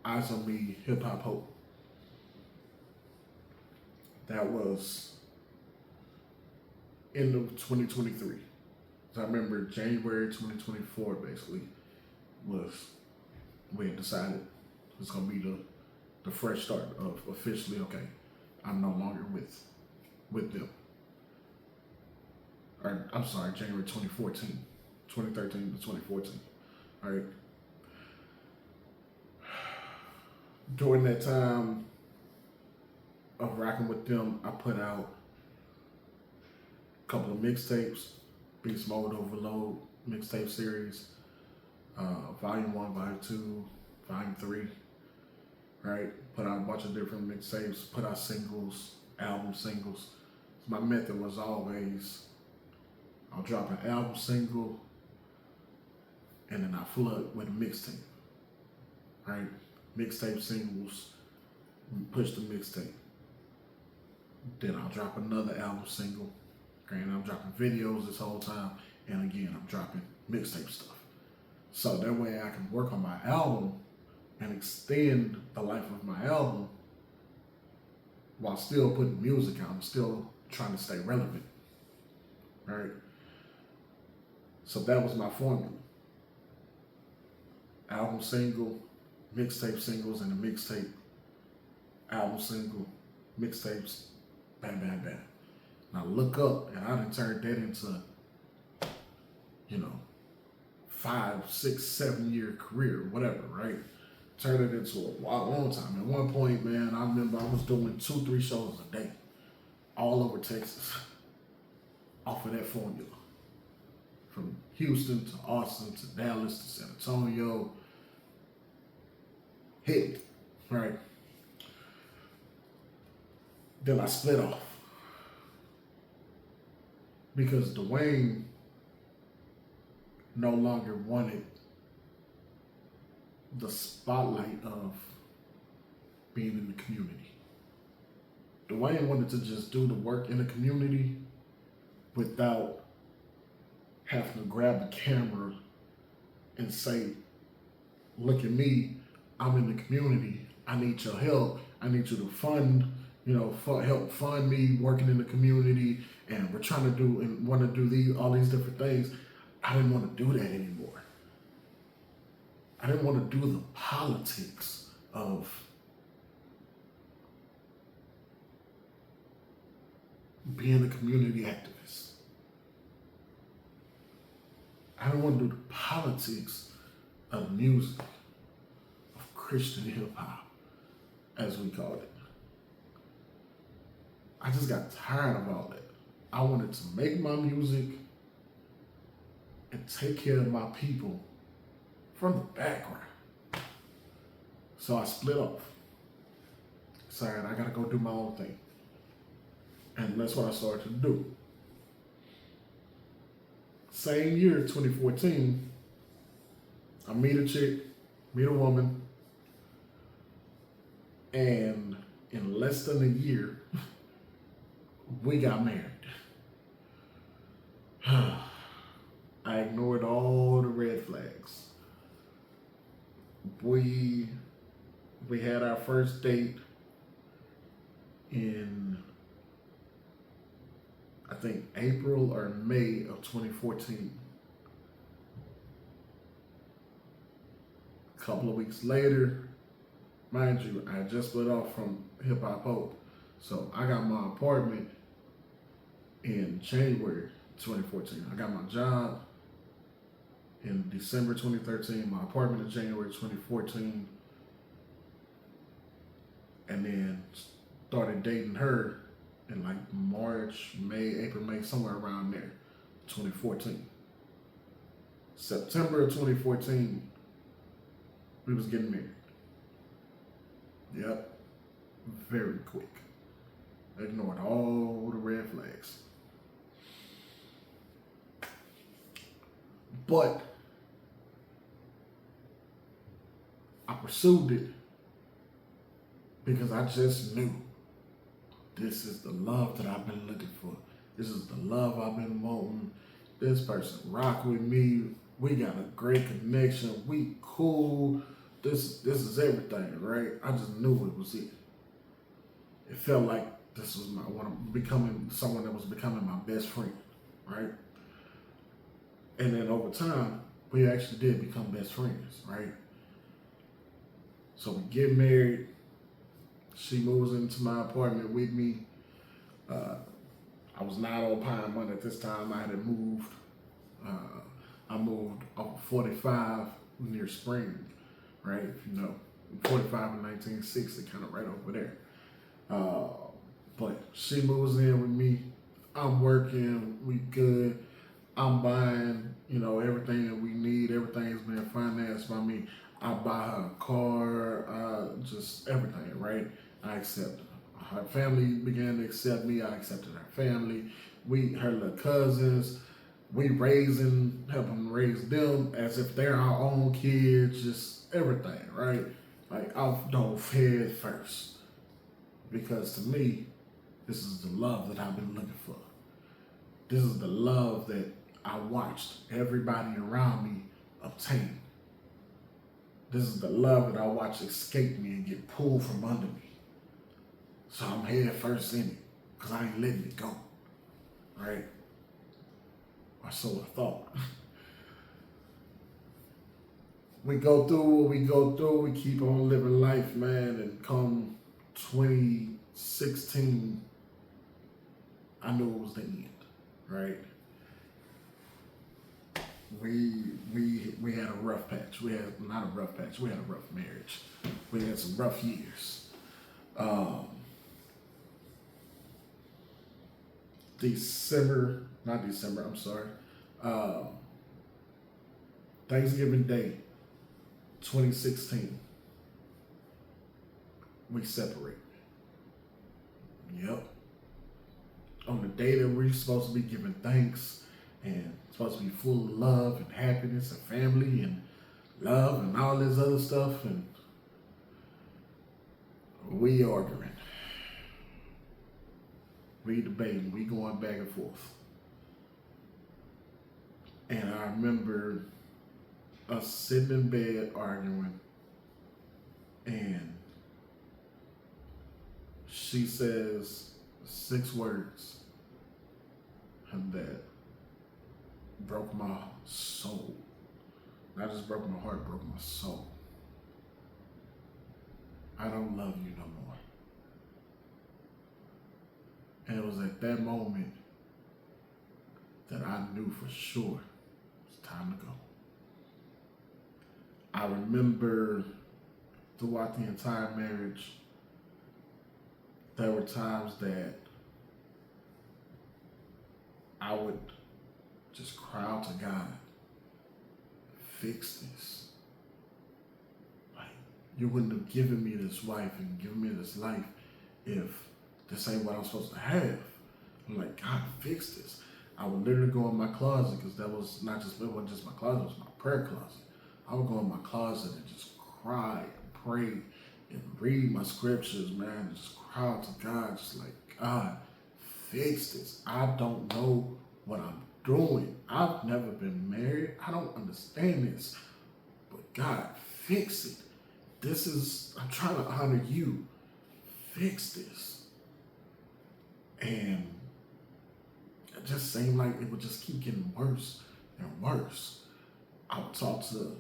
Eyes on Me Hip Hop Hope. That was end of 2023. So I remember January 2024 basically was we had decided it's gonna be the fresh start of officially, okay, I'm no longer with them. Or I'm sorry, January 2014, 2013 to 2014. All right. During that time of rocking with them, I put out a couple of mixtapes, Beast Mode Overload mixtape series, Volume 1, Volume 2, Volume 3, right? Put out a bunch of different mixtapes, put out singles, album singles. So my method was always, I'll drop an album single, and then I flood with a mixtape, right? Mixtape singles, push the mixtape. Then I'll drop another album single, okay? And I'm dropping videos this whole time, and again, I'm dropping mixtape stuff. So that way I can work on my album and extend the life of my album while still putting music out. I'm still trying to stay relevant, right? So that was my formula. Album single, mixtape singles, and a mixtape, album single, mixtapes, bam, bam, bam. And I look up and I done turned that into, 5, 6, 7 year career, whatever, right? Turned it into a long time. At one point, man, I remember I was doing 2, 3 shows a day, all over Texas, off of that formula. From Houston to Austin to Dallas to San Antonio, hit, right? Then I split off because Dwayne no longer wanted the spotlight of being in the community. Dwayne wanted to just do the work in the community without having to grab the camera and say, look at me, I'm in the community, I need your help, I need you to help fund me working in the community, and we're trying to do and want to do all these different things. I didn't want to do that anymore. I didn't want to do the politics of being a community activist. I didn't want to do the politics of music, of Christian hip hop, as we call it. I just got tired of all that. I wanted to make my music and take care of my people from the background. So I split off. Decided I gotta go do my own thing. And that's what I started to do. Same year, 2014, I meet a woman, and in less than a year, we got married. I ignored all the red flags. We had our first date in, I think, April or May of 2014. A couple of weeks later, mind you, I had just split off from Hip Hop Hope. So I got my apartment in January 2014. I got my job in December 2013, my apartment in January 2014, and then started dating her in like March, April, May, somewhere around there, 2014. September of 2014, we was getting married. Yep, very quick. Ignored all the red flags. But I pursued it because I just knew this is the love that I've been looking for. This is the love I've been wanting. This person rock with me. We got a great connection. We cool. This is everything, right? I just knew it was it. It felt like This was my when I'm becoming someone that was becoming my best friend, right? And then over time, we actually did become best friends, right? So we get married. She moves into my apartment with me. Uh, I was not on Pine Money at this time. I had moved. Uh, I moved off 45 near Spring, right? If you know, 45 in 1960, kind of right over there. Uh, but she moves in with me. I'm working. We good. I'm buying, everything that we need. Everything's being financed by me. I buy her a car, just everything, right? I accept her. Her family began to accept me. I accepted her family. Her little cousins, we helping raise them as if they're our own kids, just everything, right? Like I've dove head first because to me, this is the love that I've been looking for. This is the love that I watched everybody around me obtain. This is the love that I watched escape me and get pulled from under me. So I'm head first in it because I ain't letting it go, right? Or so I thought. We go through what we go through. We keep on living life, man. And come 2016, I knew it was the end, right? We had a rough patch. We had not a rough patch. We had a rough marriage. We had some rough years. Not December. I'm sorry. Thanksgiving Day, 2016. We separate. Yep. On the day that we're supposed to be giving thanks and supposed to be full of love and happiness and family and love and all this other stuff, and we arguing, we debating, we going back and forth. And I remember us sitting in bed arguing, and she says 6 words that broke my soul. Not just broke my heart, broke my soul. I don't love you no more. And it was at that moment that I knew for sure it's time to go. I remember throughout the entire marriage, there were times that I would just cry out to God, fix this. Like, you wouldn't have given me this wife and given me this life if this ain't what I'm supposed to have. I'm like, God, fix this. I would literally go in my closet, because it wasn't just my closet, it was my prayer closet. I would go in my closet and just cry and pray and read my scriptures, man, and just cry out to God, just like, God, fix this. I don't know what I'm doing. I've never been married. I don't understand this. But God, fix it. I'm trying to honor you. Fix this. And it just seemed like it would just keep getting worse and worse. I would talk to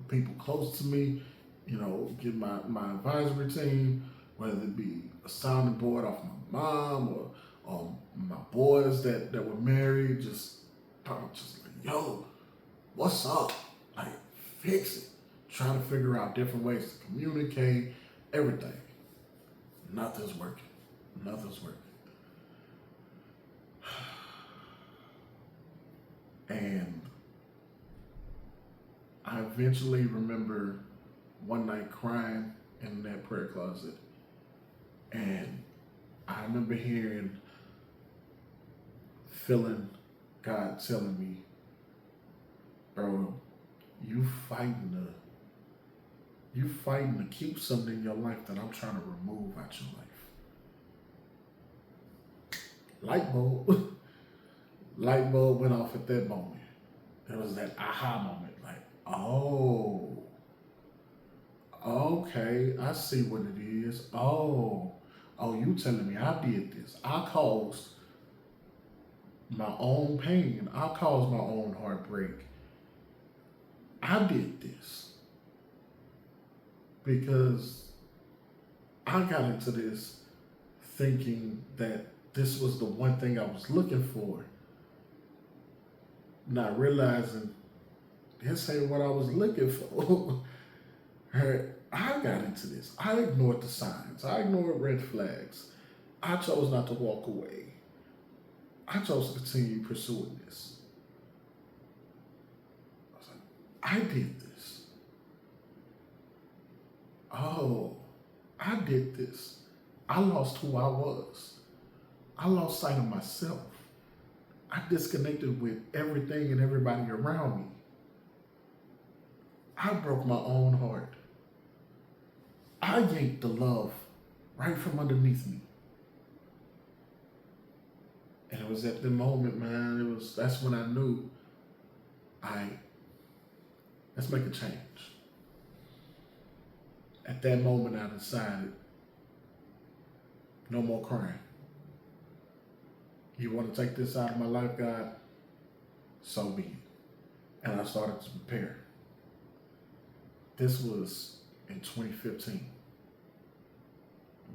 people close to me, get my advisory team, whether it be a sounding board off my mom or my boys that were married, just like, yo, what's up? Like, fix it. Trying to figure out different ways to communicate, everything. Nothing's working. Nothing's working. And I eventually remember one night crying in that prayer closet. And I remember feeling God telling me, bro, you fighting to keep something in your life that I'm trying to remove out your life. Light bulb. Light bulb went off at that moment. It was that aha moment, like, oh, okay, I see what it is. Oh, Oh, you telling me I did this? I caused my own pain. I caused my own heartbreak. I did this because I got into this thinking that this was the one thing I was looking for, not realizing this ain't what I was looking for. I got into this. I ignored the signs. I ignored red flags. I chose not to walk away. I chose to continue pursuing this. I was like, I did this. Oh, I did this. I lost who I was. I lost sight of myself. I disconnected with everything and everybody around me. I broke my own heart. I yanked the love right from underneath me. And it was at the moment, man, that's when I knew I let's make a change. At that moment I decided no more crying. You want to take this out of my life, God? So be it. And I started to prepare. This was in 2015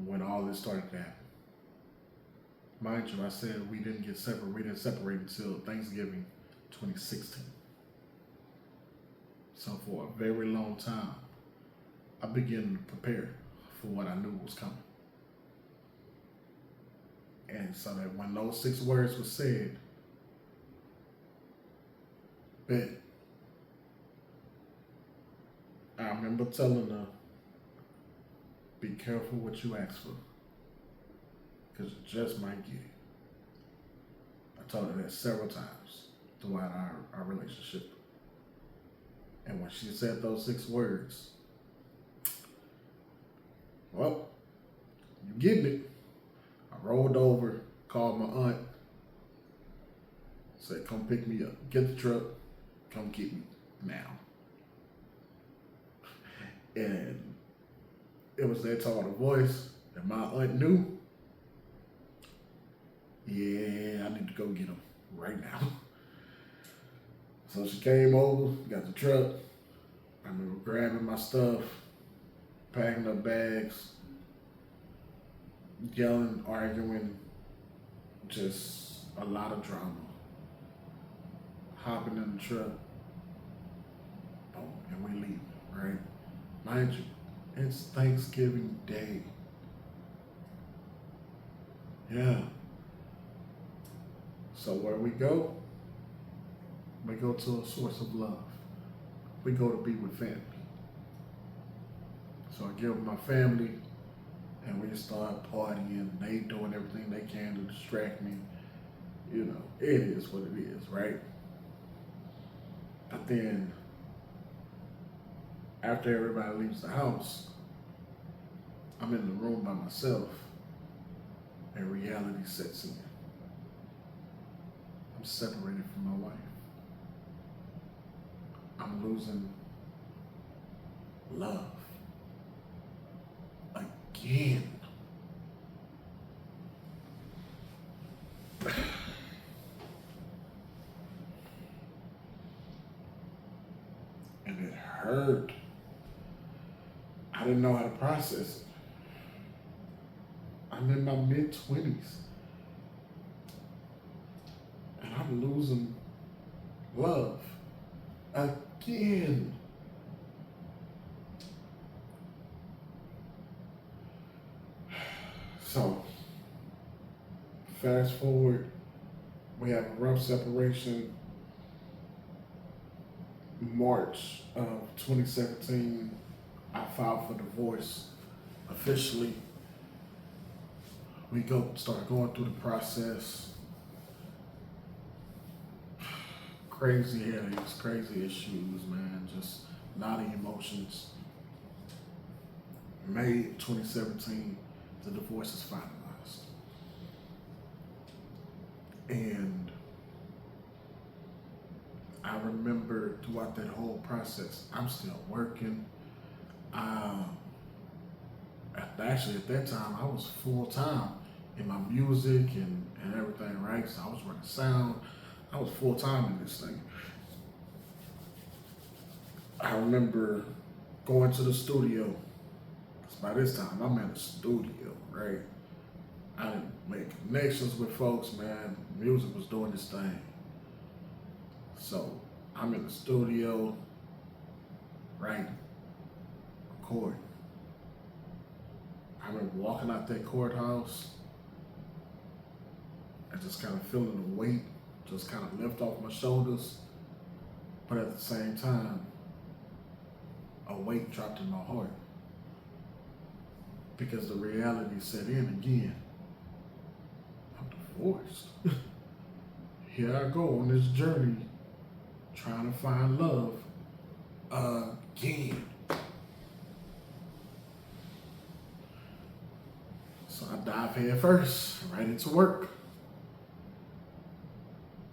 when all this started to happen. Mind you, I said we didn't get separate. We didn't separate until Thanksgiving 2016. So for a very long time, I began to prepare for what I knew was coming. And so that when those 6 words were said, bet I remember telling her, be careful what you ask for, because you just might get it. I told her that several times throughout our relationship. And when she said those 6 words, well, you getting it. I rolled over, called my aunt, said, come pick me up. Get the truck, come get me now. And it was that tone of voice that my aunt knew, yeah, I need to go get him right now. So she came over, got the truck. I remember grabbing my stuff, packing up bags, yelling, arguing, just a lot of drama. Hopping in the truck, boom, and we leave, right? Mind you, it's Thanksgiving Day. Yeah. So where we go to a source of love. We go to be with family. So I give my family and we start partying. They doing everything they can to distract me. You know, it is what it is, right? But then after everybody leaves the house, I'm in the room by myself and reality sets in. I'm separated from my wife. I'm losing love again. And it hurt. I didn't know how to process it. I'm in my mid-20s and I'm losing love again. So, fast forward, we have a rough separation. March of 2017, I filed for divorce officially. We start going through the process. Crazy headaches, crazy issues, man. Just a lot of emotions. May 2017, the divorce is finalized. And I remember throughout that whole process, I'm still working. I actually at that time I was full time in my music and everything, right? So I was running sound. I was full time in this thing. I remember going to the studio. Cause by this time I'm in the studio, right? I didn't make connections with folks, man. Music was doing this thing. So I'm in the studio, right? Recording. I remember walking out that courthouse and just kind of feeling the weight just kind of lift off my shoulders. But at the same time, a weight dropped in my heart. Because the reality set in again. I'm divorced. Here I go on this journey trying to find love again. So I dive head first, right into work.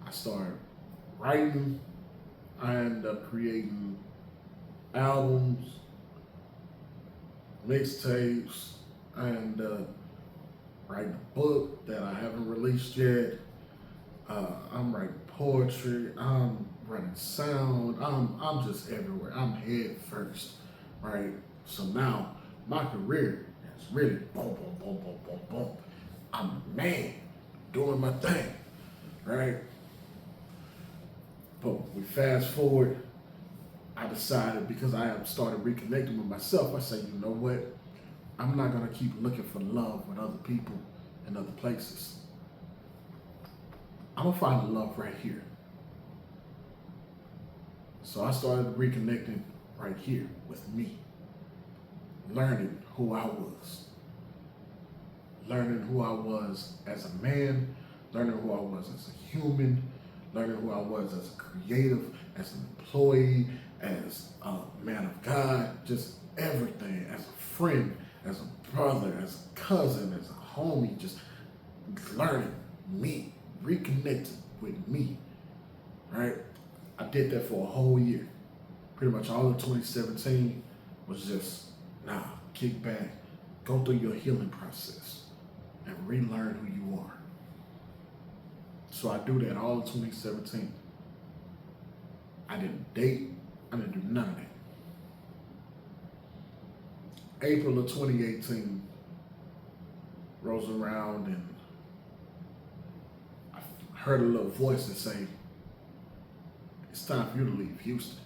I started writing. I ended up creating albums, mixtapes. I ended up writing a book that I haven't released yet. I'm writing poetry. I'm running sound. I'm just everywhere. I'm head first, right? So now my career is really boom, boom, boom, boom, boom, boom. I'm a man doing my thing, right? But we fast forward. I decided, because I have started reconnecting with myself, I say, you know what? I'm not gonna keep looking for love with other people and other places. I'm gonna find the love right here. So I started reconnecting right here with me, learning who I was, learning who I was as a man, learning who I was as a human, learning who I was as a creative, as an employee, as a man of God, just everything, as a friend, as a brother, as a cousin, as a homie, just learning me, reconnecting with me, right? I did that for a whole year. Pretty much all of 2017 was just, kick back, go through your healing process, and relearn who you are. So I do that all of 2017. I didn't date, I didn't do none of that. April of 2018 rolls around and I heard a little voice that say, it's time for you to leave Houston.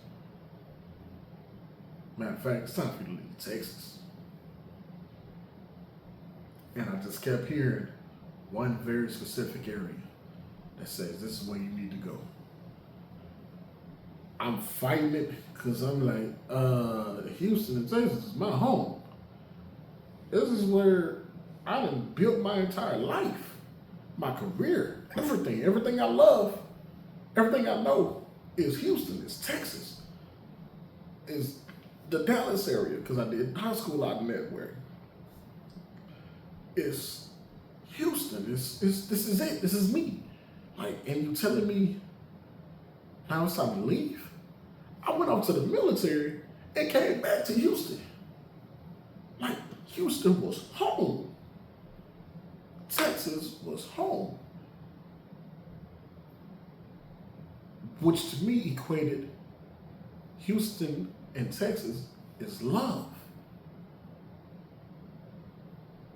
Matter of fact, it's time for you to leave Texas. And I just kept hearing one very specific area that says, this is where you need to go. I'm fighting it because I'm like, Houston and Texas is my home. This is where I done built my entire life, my career, everything I love, everything I know is Houston, is Texas, is the Dallas area, because I did high school out in that way. It's Houston, this is it, this is me. Like, and you telling me now it's time to leave? I went off to the military and came back to Houston. Like, Houston was home. Texas was home. Which to me equated Houston and Texas is love.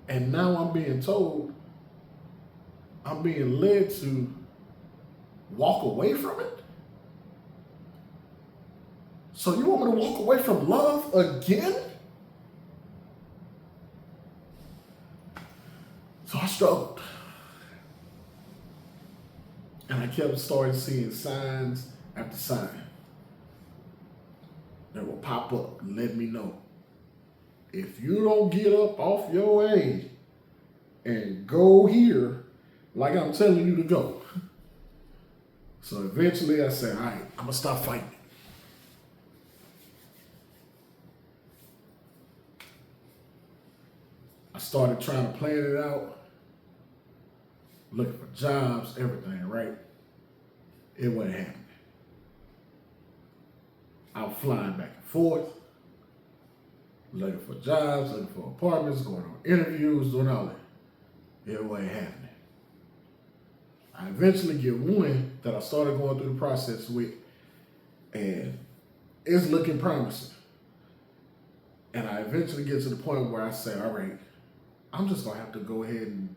And now I'm being told, I'm being led to walk away from it? So you want me to walk away from love again? So I struggled. And I kept starting seeing signs after sign that will pop up and let me know, if you don't get up off your A and go here like I'm telling you to go. So eventually I said, all right, I'm gonna stop fighting. I started trying to plan it out, looking for jobs, everything, right? It wasn't happening. I was flying back and forth. looking for jobs, looking for apartments, going on interviews, doing all that. It wasn't happening. I eventually get one that I started going through the process with, and it's looking promising. And I eventually get to the point where I say, all right, I'm just gonna have to go ahead and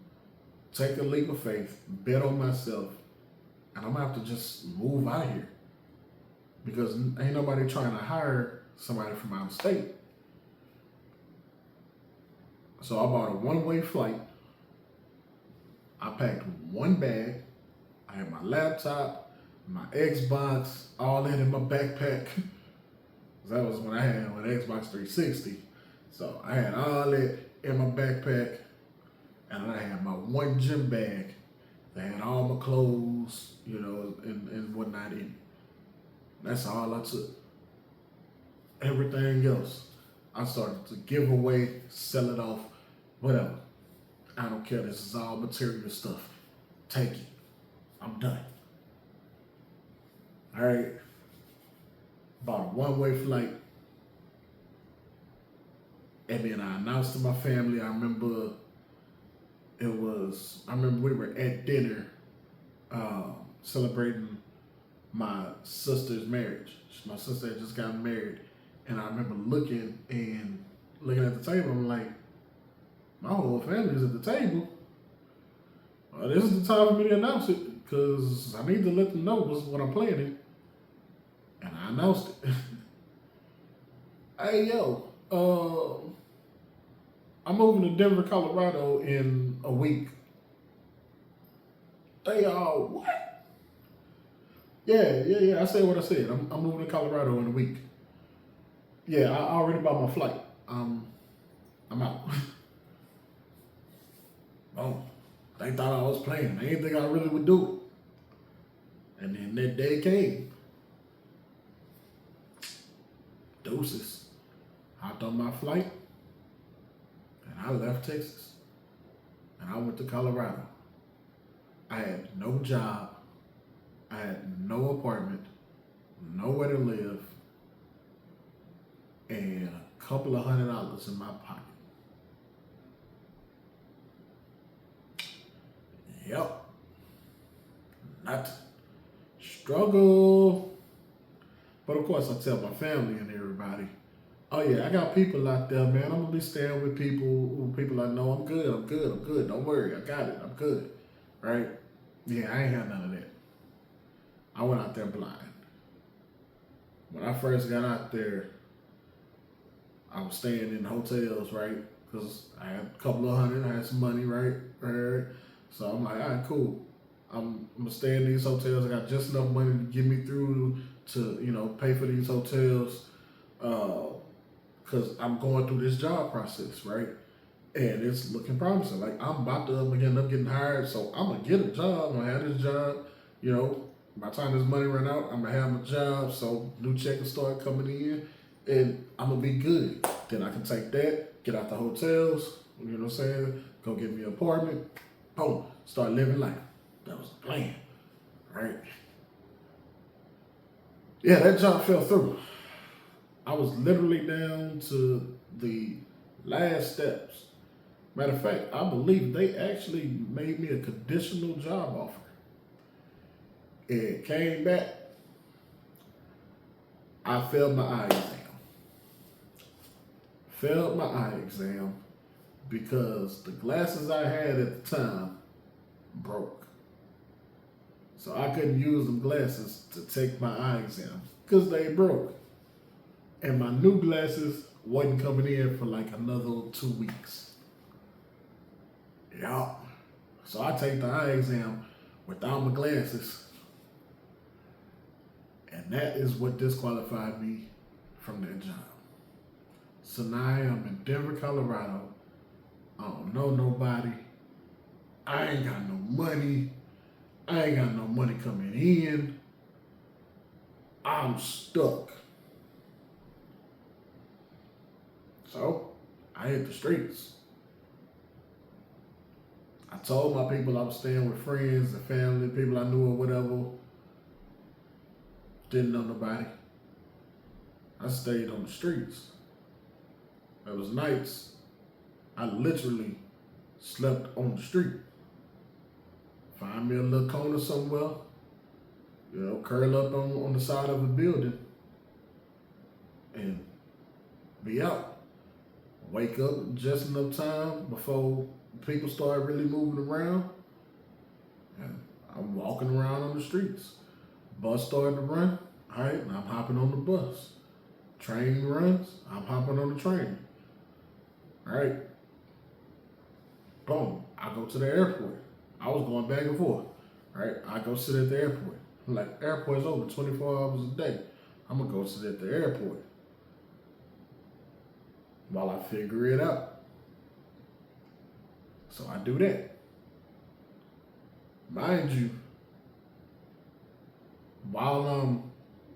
take a leap of faith, bet on myself, and I'm gonna have to just move out of here. Because ain't nobody trying to hire somebody from out of state. So I bought a one-way flight. I packed one bag. I had my laptop, my Xbox, all that in my backpack. That was when I had an Xbox 360. So I had all that in my backpack, and I had my one gym bag that had all my clothes, and whatnot in it. That's all I took. Everything else, I started to give away, sell it off, whatever. I don't care. This is all material stuff. Take it. I'm done. All right. Bought a one-way flight. And then I announced to my family. I remember we were at dinner celebrating my sister's marriage. My sister had just gotten married. And I remember looking at the table. I'm like, my whole family's at the table. Well, this is the time for me to announce it because I need to let them know what I'm planning. And I announced it. Hey, yo, I'm moving to Denver, Colorado in a week. They all, what? Yeah. I said what I said. I'm moving to Colorado in a week. Yeah, I already bought my flight. I'm out. Oh, they thought I was playing. They didn't think I really would do it. And then that day came. Deuces. Hopped on my flight. And I left Texas. And I went to Colorado. I had no job. I had no apartment. Nowhere to live. And a couple of $100 in my pocket. Yep. Not struggle. But of course I tell my family and everybody, oh yeah, I got people out there, man. I'm gonna be staying with people I know. I'm good. Don't worry, I got it. I'm good. Right? Yeah, I ain't had none of that. I went out there blind. When I first got out there, I was staying in hotels, right? Because I had a couple of hundred, I had some money, right? So I'm like, all right, cool. I'm gonna stay in these hotels. I got just enough money to get me through to, pay for these hotels. Because I'm going through this job process, right? And it's looking promising. Like, I'm about to end up getting hired, so I'm gonna get a job. I'm gonna have this job, by the time this money run out, I'm gonna have my job, so new check will start coming in, and I'm gonna be good. Then I can take that, get out the hotels, you know what I'm saying? Go get me an apartment, boom, start living life. That was the plan, right? Yeah, that job fell through. I was literally down to the last steps. Matter of fact, I believe they actually made me a conditional job offer. It came back. I failed my eye exam. Failed my eye exam because the glasses I had at the time broke. So I couldn't use them glasses to take my eye exam because they broke. And my new glasses wasn't coming in for like another 2 weeks. Yeah. So I take the eye exam without my glasses. And that is what disqualified me from that job. So now I am in Denver, Colorado. I don't know nobody. I ain't got no money. I ain't got no money coming in. I'm stuck. So I hit the streets. I told my people I was staying with friends and family, people I knew or whatever. Didn't know nobody. I stayed on the streets. There was nights I literally slept on the street. Find me a little corner somewhere, curl up on the side of a building and be out. Wake up just enough time before people start really moving around. And I'm walking around on the streets. Bus started to run. All right, I'm hopping on the bus. Train runs. I'm hopping on the train. All right. Boom. I go to the airport. I was going back and forth. All right. I go sit at the airport. I'm like, airport's open 24 hours a day. I'm going to go sit at the airport while I figure it out. So I do that. Mind you, while I'm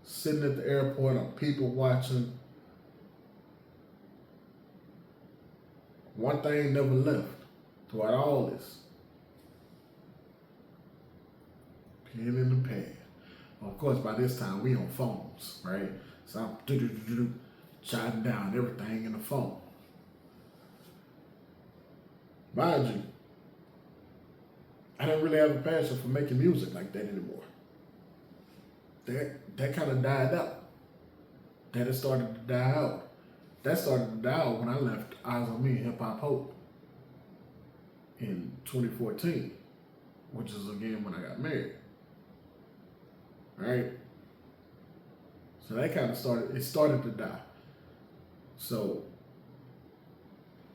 sitting at the airport, I'm people watching. One thing never left throughout all this. Pen in the pad. Well, of course, by this time, we on phones, right? So I'm jotting down everything in the phone. Mind you, I didn't really have a passion for making music like that anymore. That kind of died out. That it started to die out. That started to die out when I left Eyes on Me Hip Hop Hope in 2014, which is again when I got married. Right? So that kind of started to die. So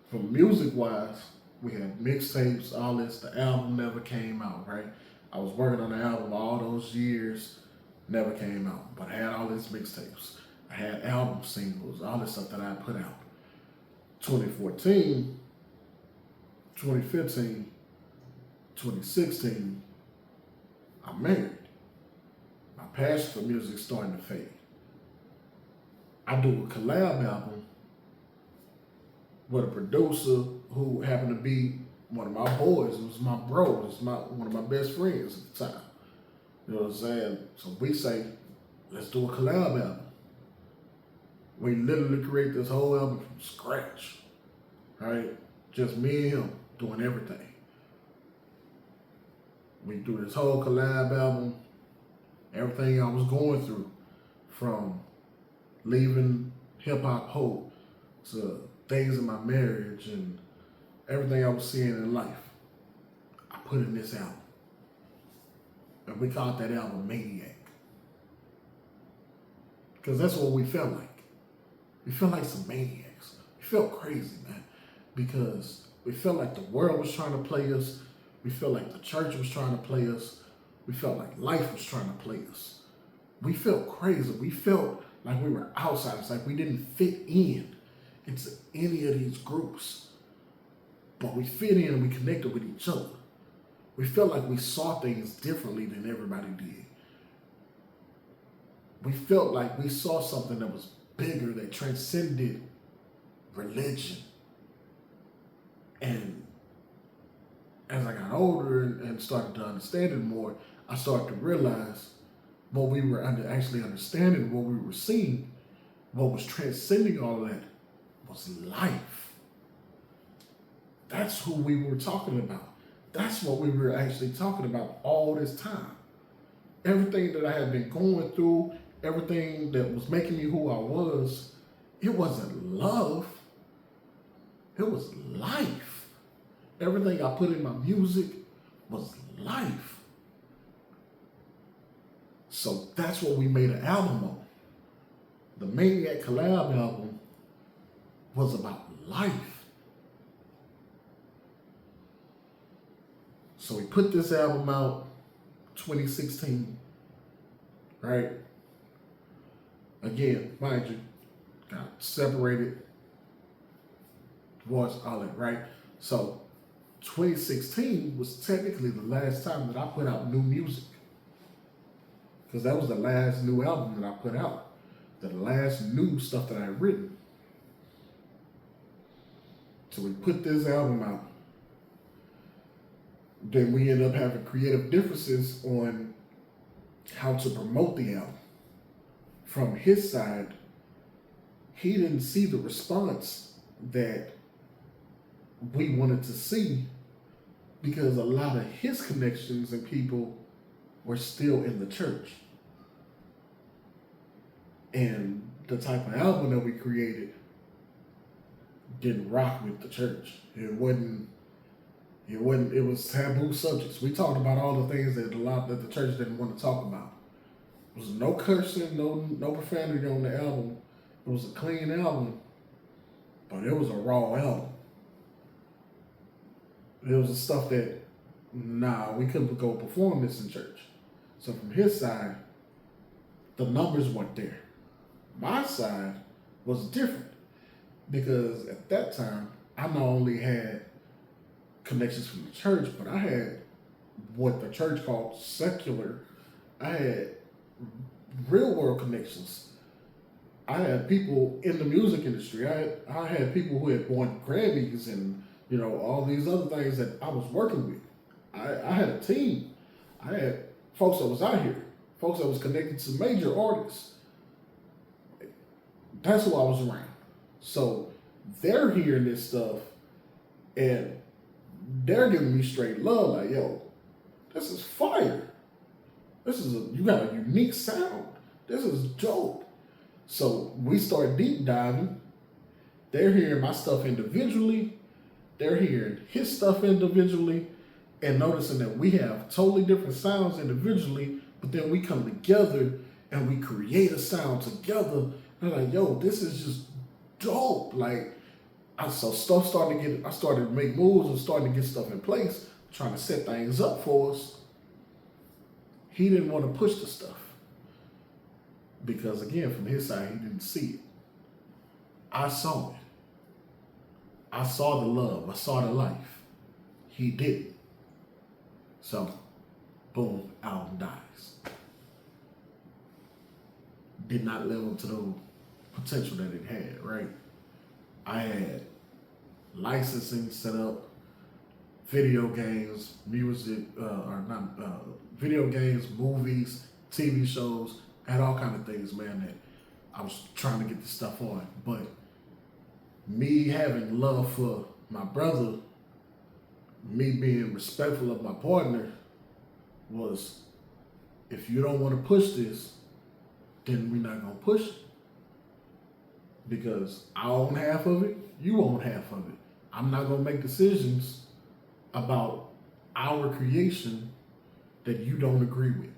from music wise, we had mixtapes, all this. The album never came out, right? I was working on the album all those years, never came out. But I had all these mixtapes. I had album singles, all this stuff that I put out. 2014, 2015, 2016, I'm married. My passion for music starting to fade. I do a collab album with a producer who happened to be one of my boys. It was my bro. It was one of my best friends at the time. You know what I'm saying? So we say, let's do a collab album. We literally create this whole album from scratch, right? Just me and him doing everything. We do this whole collab album, everything I was going through, from leaving Hip Hop Hope to things in my marriage and everything I was seeing in life, I put in this album. And we called that album Maniac. Because that's what we felt like. We felt like some maniacs. We felt crazy, man. Because we felt like the world was trying to play us. We felt like the church was trying to play us. We felt like life was trying to play us. We felt crazy. We felt like we were outsiders, like we didn't fit in into any of these groups. But we fit in and we connected with each other. We felt like we saw things differently than everybody did. We felt like we saw something that was bigger, that transcended religion. And as I got older and started to understand it more, I started to realize what we were actually understanding, what we were seeing, what was transcending all of that was life. That's who we were talking about. That's what we were actually talking about all this time. Everything that I had been going through, everything that was making me who I was, it wasn't love. It was life. Everything I put in my music was life. So that's what we made an album on. The Maniac collab album was about life. So we put this album out 2016, right? Again, mind you, got separated, divorced, all that, right? So 2016 was technically the last time that I put out new music. Because that was the last new album that I put out. The last new stuff that I had written. So we put this album out. Then we ended up having creative differences on how to promote the album. From his side, he didn't see the response that we wanted to see, because a lot of his connections and people were still in the church. And the type of album that we created didn't rock with the church. It was taboo subjects. We talked about all the things that the church didn't want to talk about. There was no cursing, no profanity on the album. It was a clean album, but it was a raw album. It was the stuff that, we couldn't go perform this in church. So from his side, the numbers weren't there. My side was different, because at that time, I not only had connections from the church, but I had what the church called secular. I had real world connections. I had people in the music industry. I had people who had won Grammys and all these other things that I was working with. I had a team. I had folks that was out here, folks that was connected to major artists. That's who I was around. So they're hearing this stuff and they're giving me straight love, like, yo, this is fire. You got a unique sound. This is dope. So we start deep diving. They're hearing my stuff individually. They're hearing his stuff individually and noticing that we have totally different sounds individually, but then we come together and we create a sound together. They're like, yo, this is just dope. Like, I started to make moves and starting to get stuff in place, trying to set things up for us. He didn't want to push the stuff because, again, from his side, he didn't see it. I saw it. I saw the love. I saw the life. He didn't. So, boom, album dies. Did not live up to the potential that it had, right? I had licensing set up, video games, video games, movies, TV shows, had all kind of things, man, that I was trying to get this stuff on. But me having love for my brother, me being respectful of my partner, was, if you don't want to push this, then we're not going to push it. Because I own half of it, you own half of it. I'm not going to make decisions about our creation that you don't agree with,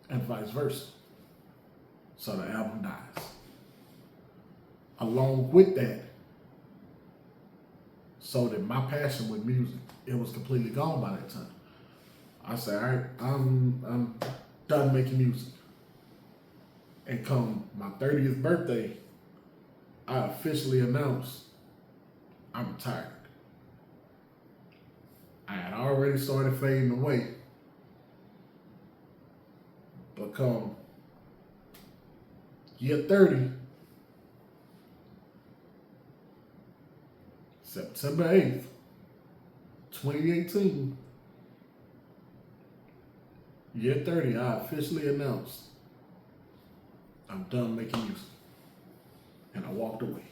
and vice versa. So the album dies. Along with that, so that my passion with music, it was completely gone by that time. I said, all right, I'm done making music. And come my 30th birthday, I officially announced I'm retired. I had already started fading away. But come year 30, September 8th, 2018, year 30, I officially announced I'm done making music. And I walked away.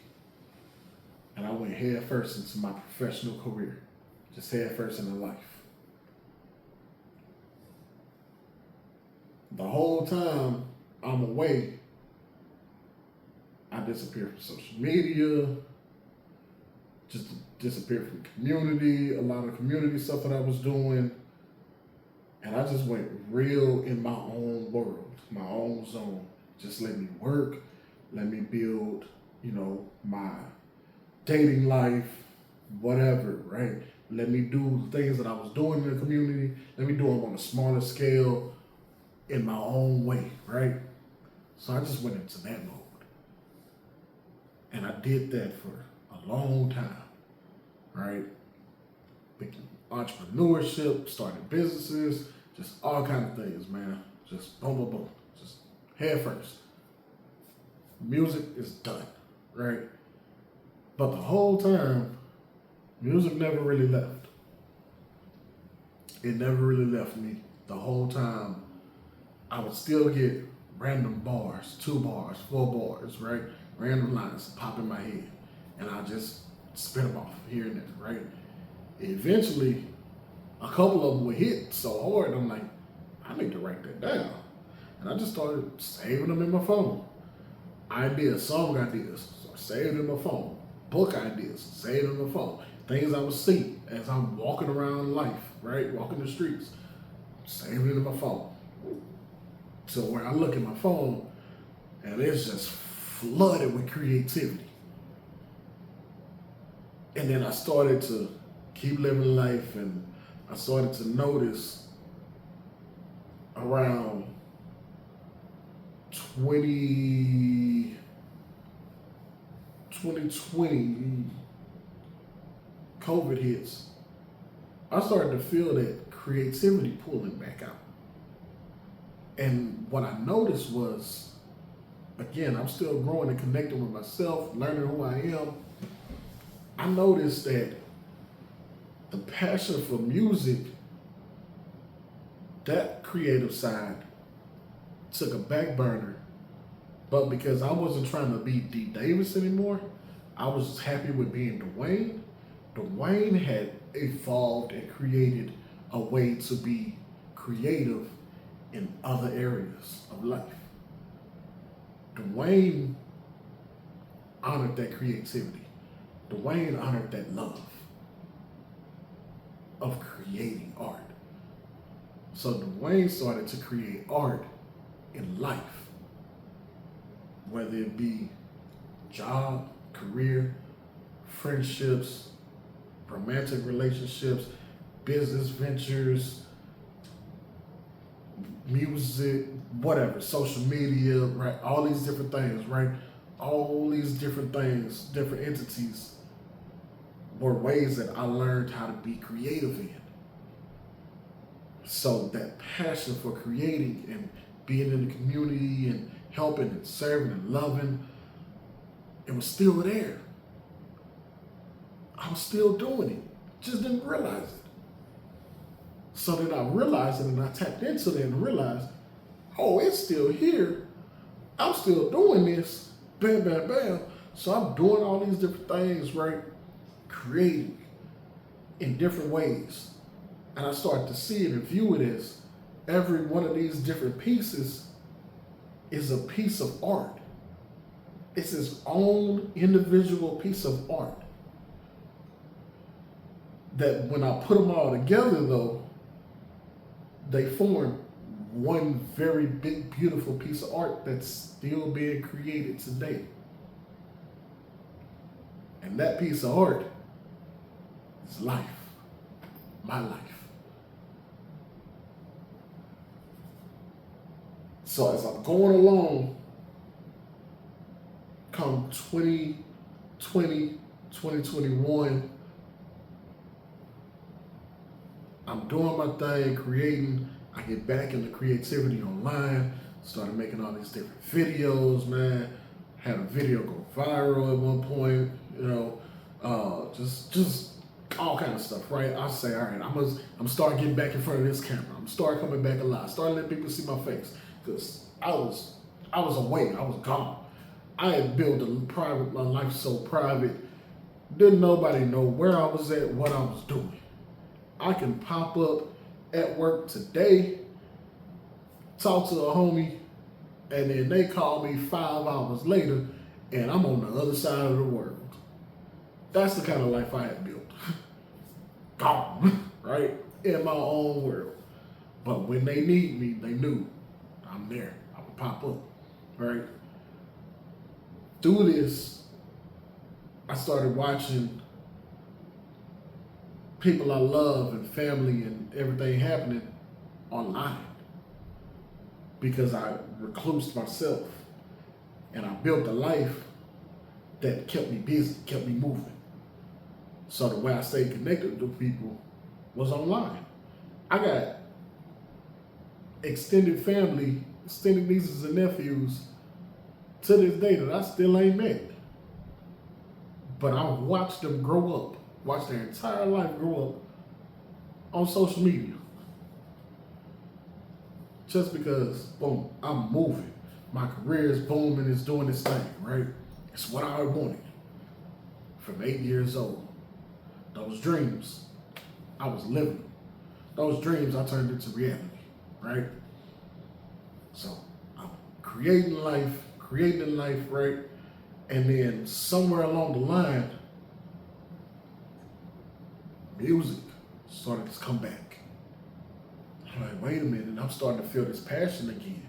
And I went head first into my professional career. Just head first into life. The whole time I'm away, I disappeared from social media, just disappeared from the community, a lot of community stuff that I was doing. And I just went real in my own world, my own zone. Just let me work, let me build, my dating life, whatever, right? Let me do the things that I was doing in the community. Let me do them on a smaller scale in my own way, right? So I just went into that mode. And I did that for a long time, right? Entrepreneurship, starting businesses, just all kind of things, man. Just boom, boom, boom. Just head first. Music is done, right? But the whole time, music never really left. It never really left me. The whole time, I would still get random bars, 2 bars, 4 bars, right? Random lines pop in my head. And I just spit them off here and there, right? Eventually, a couple of them would hit so hard, I'm like, I need to write that down. And I just started saving them in my phone. Ideas, song ideas, saved in my phone. Book ideas, saved in my phone. Things I would see as I'm walking around life, right? Walking the streets, saving it in my phone. So where I look at my phone and it's just flooded with creativity. And then I started to keep living life, and I started to notice around 2020, COVID hits, I started to feel that creativity pulling back out. And what I noticed was, again, I'm still growing and connecting with myself, learning who I am. I noticed that the passion for music, that creative side, took a back burner. But because I wasn't trying to be D. Davis anymore, I was happy with being Dwayne. Dwayne had evolved and created a way to be creative in other areas of life. Dwayne honored that creativity. Dwayne honored that love of creating art. So Dwayne started to create art in life, whether it be job, career, friendships, romantic relationships, business ventures, music, whatever, social media, right? All these different things, right? All these different things, different entities were ways that I learned how to be creative in. So that passion for creating and being in the community and helping and serving and loving, it was still there. I was still doing it, just didn't realize it. So then I realized it and I tapped into it and realized, oh, it's still here. I'm still doing this. Bam, bam, bam. So I'm doing all these different things, right? Creating in different ways. And I started to see it and view it as every one of these different pieces is a piece of art. It's its own individual piece of art. That when I put them all together, though, they form one very big, beautiful piece of art that's still being created today. And that piece of art is life, my life. So as I'm going along, come 2020, 2021, I'm doing my thing, creating. I get back into creativity online, started making all these different videos, man. Had a video go viral at one point, just all kind of stuff, right? I say, all right, I'm start getting back in front of this camera. I'm start coming back alive. Start letting people see my face, because I was away. I was gone. I had built my life so private. Didn't nobody know where I was at, what I was doing. I can pop up at work today, talk to a homie, and then they call me 5 hours later, and I'm on the other side of the world. That's the kind of life I had built. Gone, right? In my own world. But when they need me, they knew I'm there. I would pop up, right? Through this, I started watching people I love and family and everything happening online, because I reclused myself and I built a life that kept me busy, kept me moving. So the way I stayed connected to people was online. I got extended family, extended nieces and nephews to this day that I still ain't met. But I watched them grow up, watched their entire life grow up on social media. Just because, boom, I'm moving. My career is booming, it's doing its thing, right? It's what I wanted. from 8 years old. Those dreams, I was living them. Those dreams I turned into reality, right? So I'm creating life, right? And then somewhere along the line, music started to come back. I'm like, wait a minute, I'm starting to feel this passion again.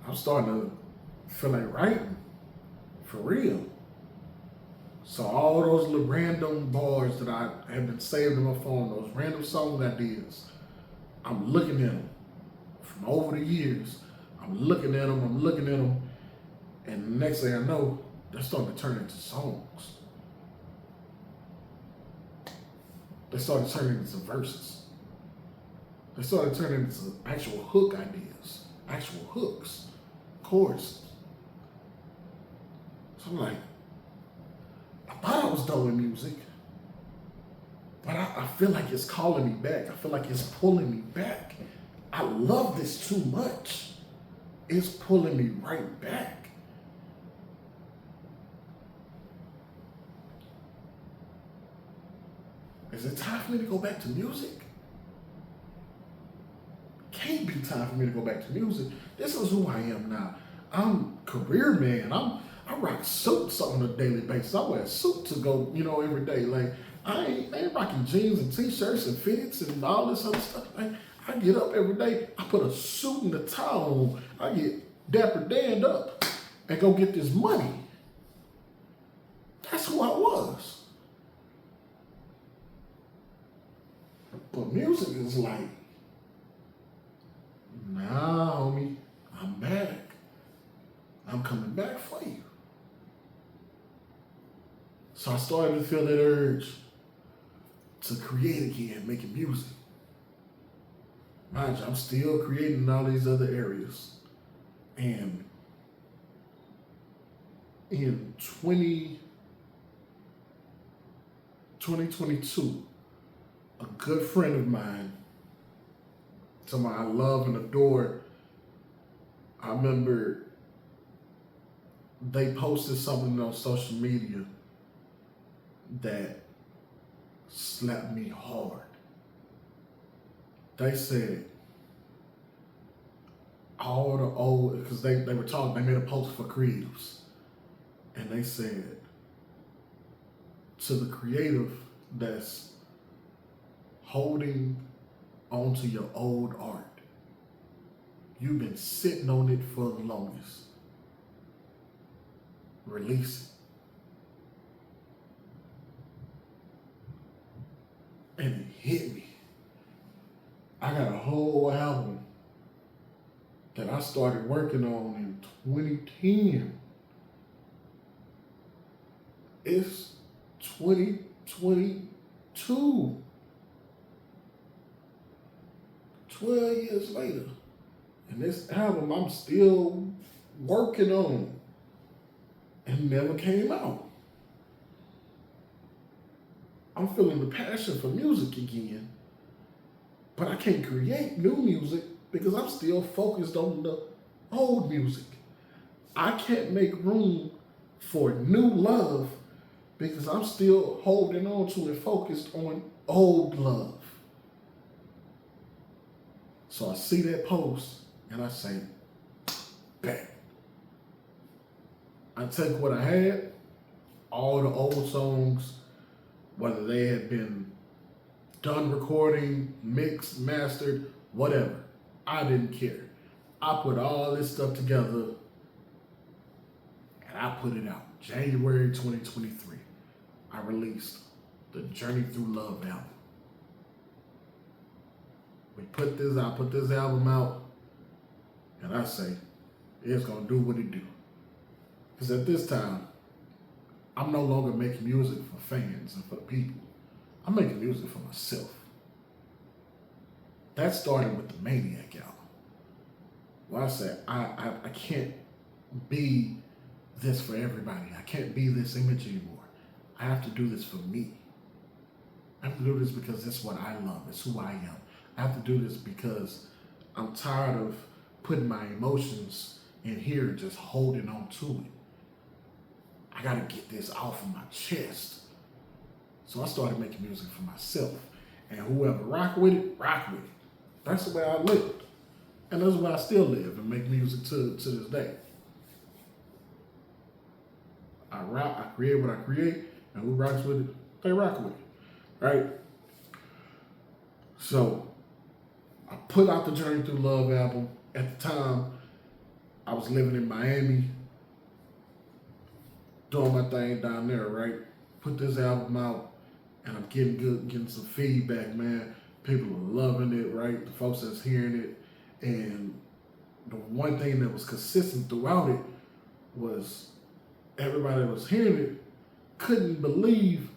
I'm starting to feel like writing, for real. So all those little random bars that I have been saving in my phone, those random song ideas, I'm looking at them from over the years. I'm looking at them, and the next thing I know, they're starting to turn into songs. They started turning into verses. They started turning into actual hook ideas, actual hooks, choruses. So I'm like, I thought I was done with music, but I feel like it's calling me back. I feel like it's pulling me back. I love this too much. It's pulling me right back. Is it time for me to go back to music? Can't be time for me to go back to music. This is who I am now. I'm a career man. I rock suits on a daily basis. I wear a suit to go, every day. Like I ain't rocking jeans and t-shirts and fits and all this other stuff. Like, I get up every day. I put a suit and a tie on. I get dapper Dan up and go get this money. That's who I was. But music is like, nah, homie, I'm back. I'm coming back for you. So I started to feel that urge to create again, making music. Mind you, I'm still creating in all these other areas. And in 2022, a good friend of mine, somebody I love and adore, I remember they posted something on social media that slapped me hard. They said, all the old, because they were talking, they made a post for creatives. And they said, to the creative that's holding onto your old art, you've been sitting on it for the longest. Release it. And it hit me. I got a whole album that I started working on in 2010. It's 2022. 12 years later. And this album I'm still working on and never came out. I'm feeling the passion for music again, but I can't create new music because I'm still focused on the old music. I can't make room for new love because I'm still holding on to and focused on old love. So I see that post and I say, bang. I take what I had, all the old songs, whether they had been done recording, mixed, mastered, whatever. I didn't care. I put all this stuff together and I put it out. January 2023, I released the Journey Through Love album. I put this album out, and I say, it's gonna do what it do. Because at this time, I'm no longer making music for fans and for people. I'm making music for myself. That started with the Maniac album. Where I said, I can't be this for everybody. I can't be this image anymore. I have to do this for me. I have to do this because it's what I love. It's who I am. I have to do this because I'm tired of putting my emotions in here, just holding on to it. I gotta get this off of my chest. So I started making music for myself. And whoever rock with it, rock with it. That's the way I lived. And that's where I still live and make music to this day. I rap, I create what I create, and who rocks with it, they rock with it. Right? So I put out the Journey Through Love album. At the time, I was living in Miami, doing my thing down there, right? Put this album out, and I'm getting good, getting some feedback, man. People are loving it, right? The folks that's hearing it. And the one thing that was consistent throughout it was everybody that was hearing it couldn't believe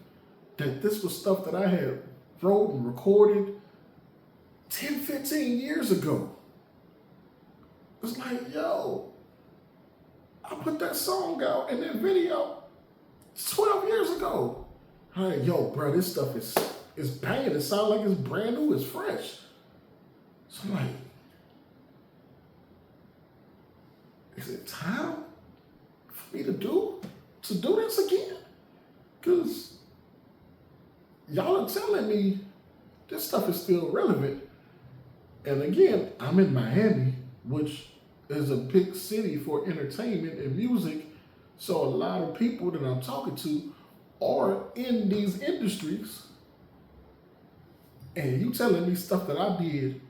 that this was stuff that I had wrote and recorded 10, 15 years ago. It's like, yo, I put that song out and that video 12 years ago. I'm like, yo, bro, this stuff is banging. It sounds like it's brand new, it's fresh. So I'm like, is it time for me to do this again? Because y'all are telling me this stuff is still relevant. And again, I'm in Miami, which is a big city for entertainment and music. So a lot of people that I'm talking to are in these industries. And you telling me stuff that I did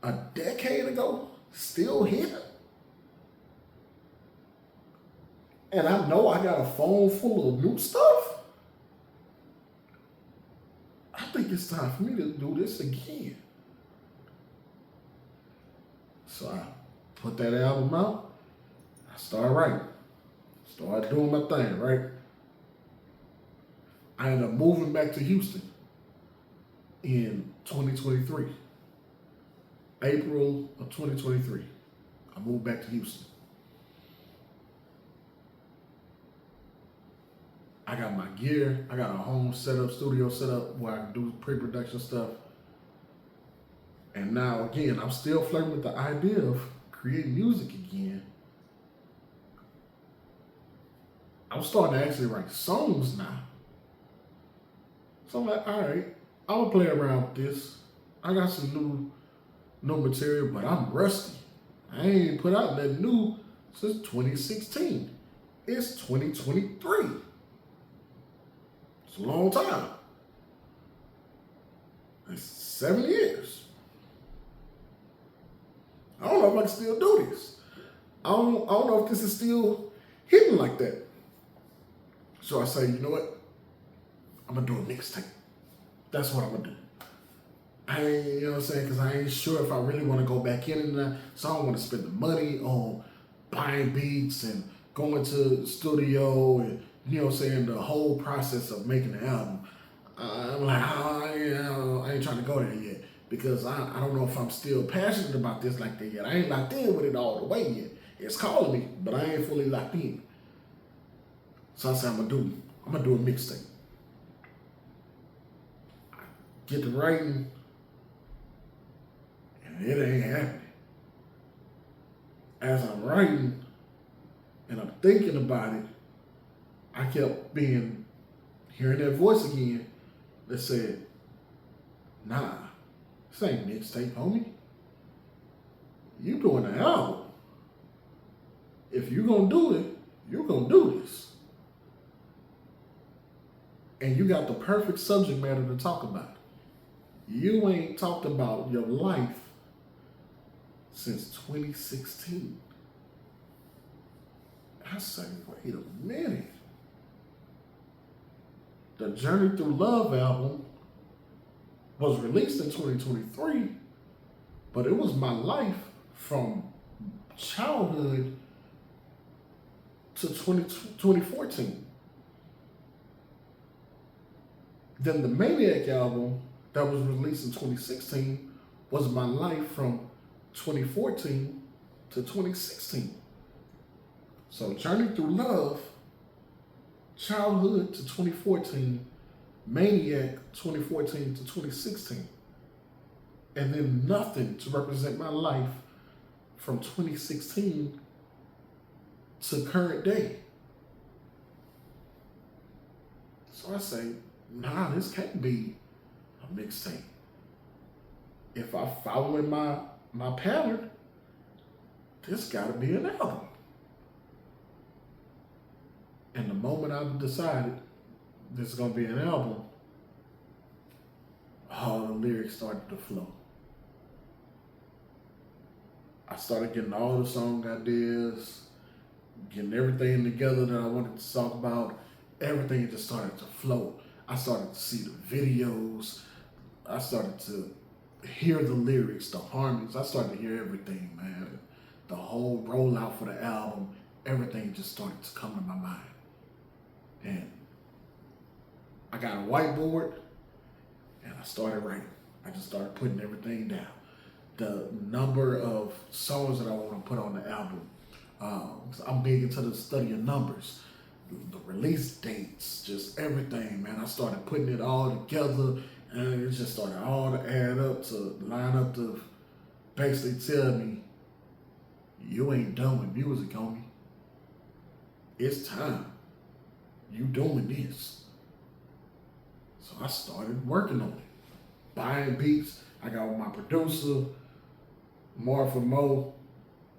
a decade ago still here? And I know I got a phone full of new stuff. I think it's time for me to do this again. So I put that album out. I started writing. Started doing my thing, right? I ended up moving back to Houston in 2023. April of 2023. I moved back to Houston. I got my gear. I got a home setup, studio set up where I can do pre-production stuff. And now, again, I'm still flirting with the idea of creating music again. I'm starting to actually write songs now. So I'm like, all right, I'm gonna play around with this. I got some new material, but I'm rusty. I ain't put out nothing new since 2016. It's 2023. It's a long time. It's 7 years. I don't know if I can still do this. I don't know if this is still hitting like that. So I say, you know what? I'm gonna do a mixtape. That's what I'm gonna do. I ain't, you know what I'm saying? Because I ain't sure if I really want to go back in there. So I don't want to spend the money on buying beats and going to the studio and, you know what I'm saying, the whole process of making the album. I'm like, I ain't trying to go there yet because I don't know if I'm still passionate about this like that yet. I ain't locked in with it all the way yet. It's calling me, but I ain't fully locked in. So I said, I'm gonna do a mixtape. Get to writing, and it ain't happening. As I'm writing and I'm thinking about it, I kept hearing that voice again that said, nah, this ain't mixtape, homie. You doing an album. If you gonna do it, you gonna do this. And you got the perfect subject matter to talk about. You ain't talked about your life since 2016. I say, wait a minute. The Journey Through Love album was released in 2023, but it was my life from childhood to 2014. Then the Maniac album that was released in 2016 was my life from 2014 to 2016. So Journey Through Love, childhood to 2014, Maniac 2014 to 2016. And then Nothing to represent my life from 2016 to current day. So I say, nah, this can't be a mixtape. If I follow in my pattern, this gotta be an album. And the moment I decided this is gonna be an album, all the lyrics started to flow. I started getting all the song ideas, getting everything together that I wanted to talk about. Everything just started to flow. I started to see the videos. I started to hear the lyrics, the harmonies. I started to hear everything, man. The whole rollout for the album, everything just started to come to my mind. And I got a whiteboard and I started writing. I just started putting everything down. The number of songs that I want to put on the album. I'm big into the study of numbers, the release dates, just everything, man. I started putting it all together, and it just started all to add up to line up to basically tell me, you ain't done with music, homie. It's time. You doing this. So I started working on it, buying beats. I got with my producer, Martha Mo.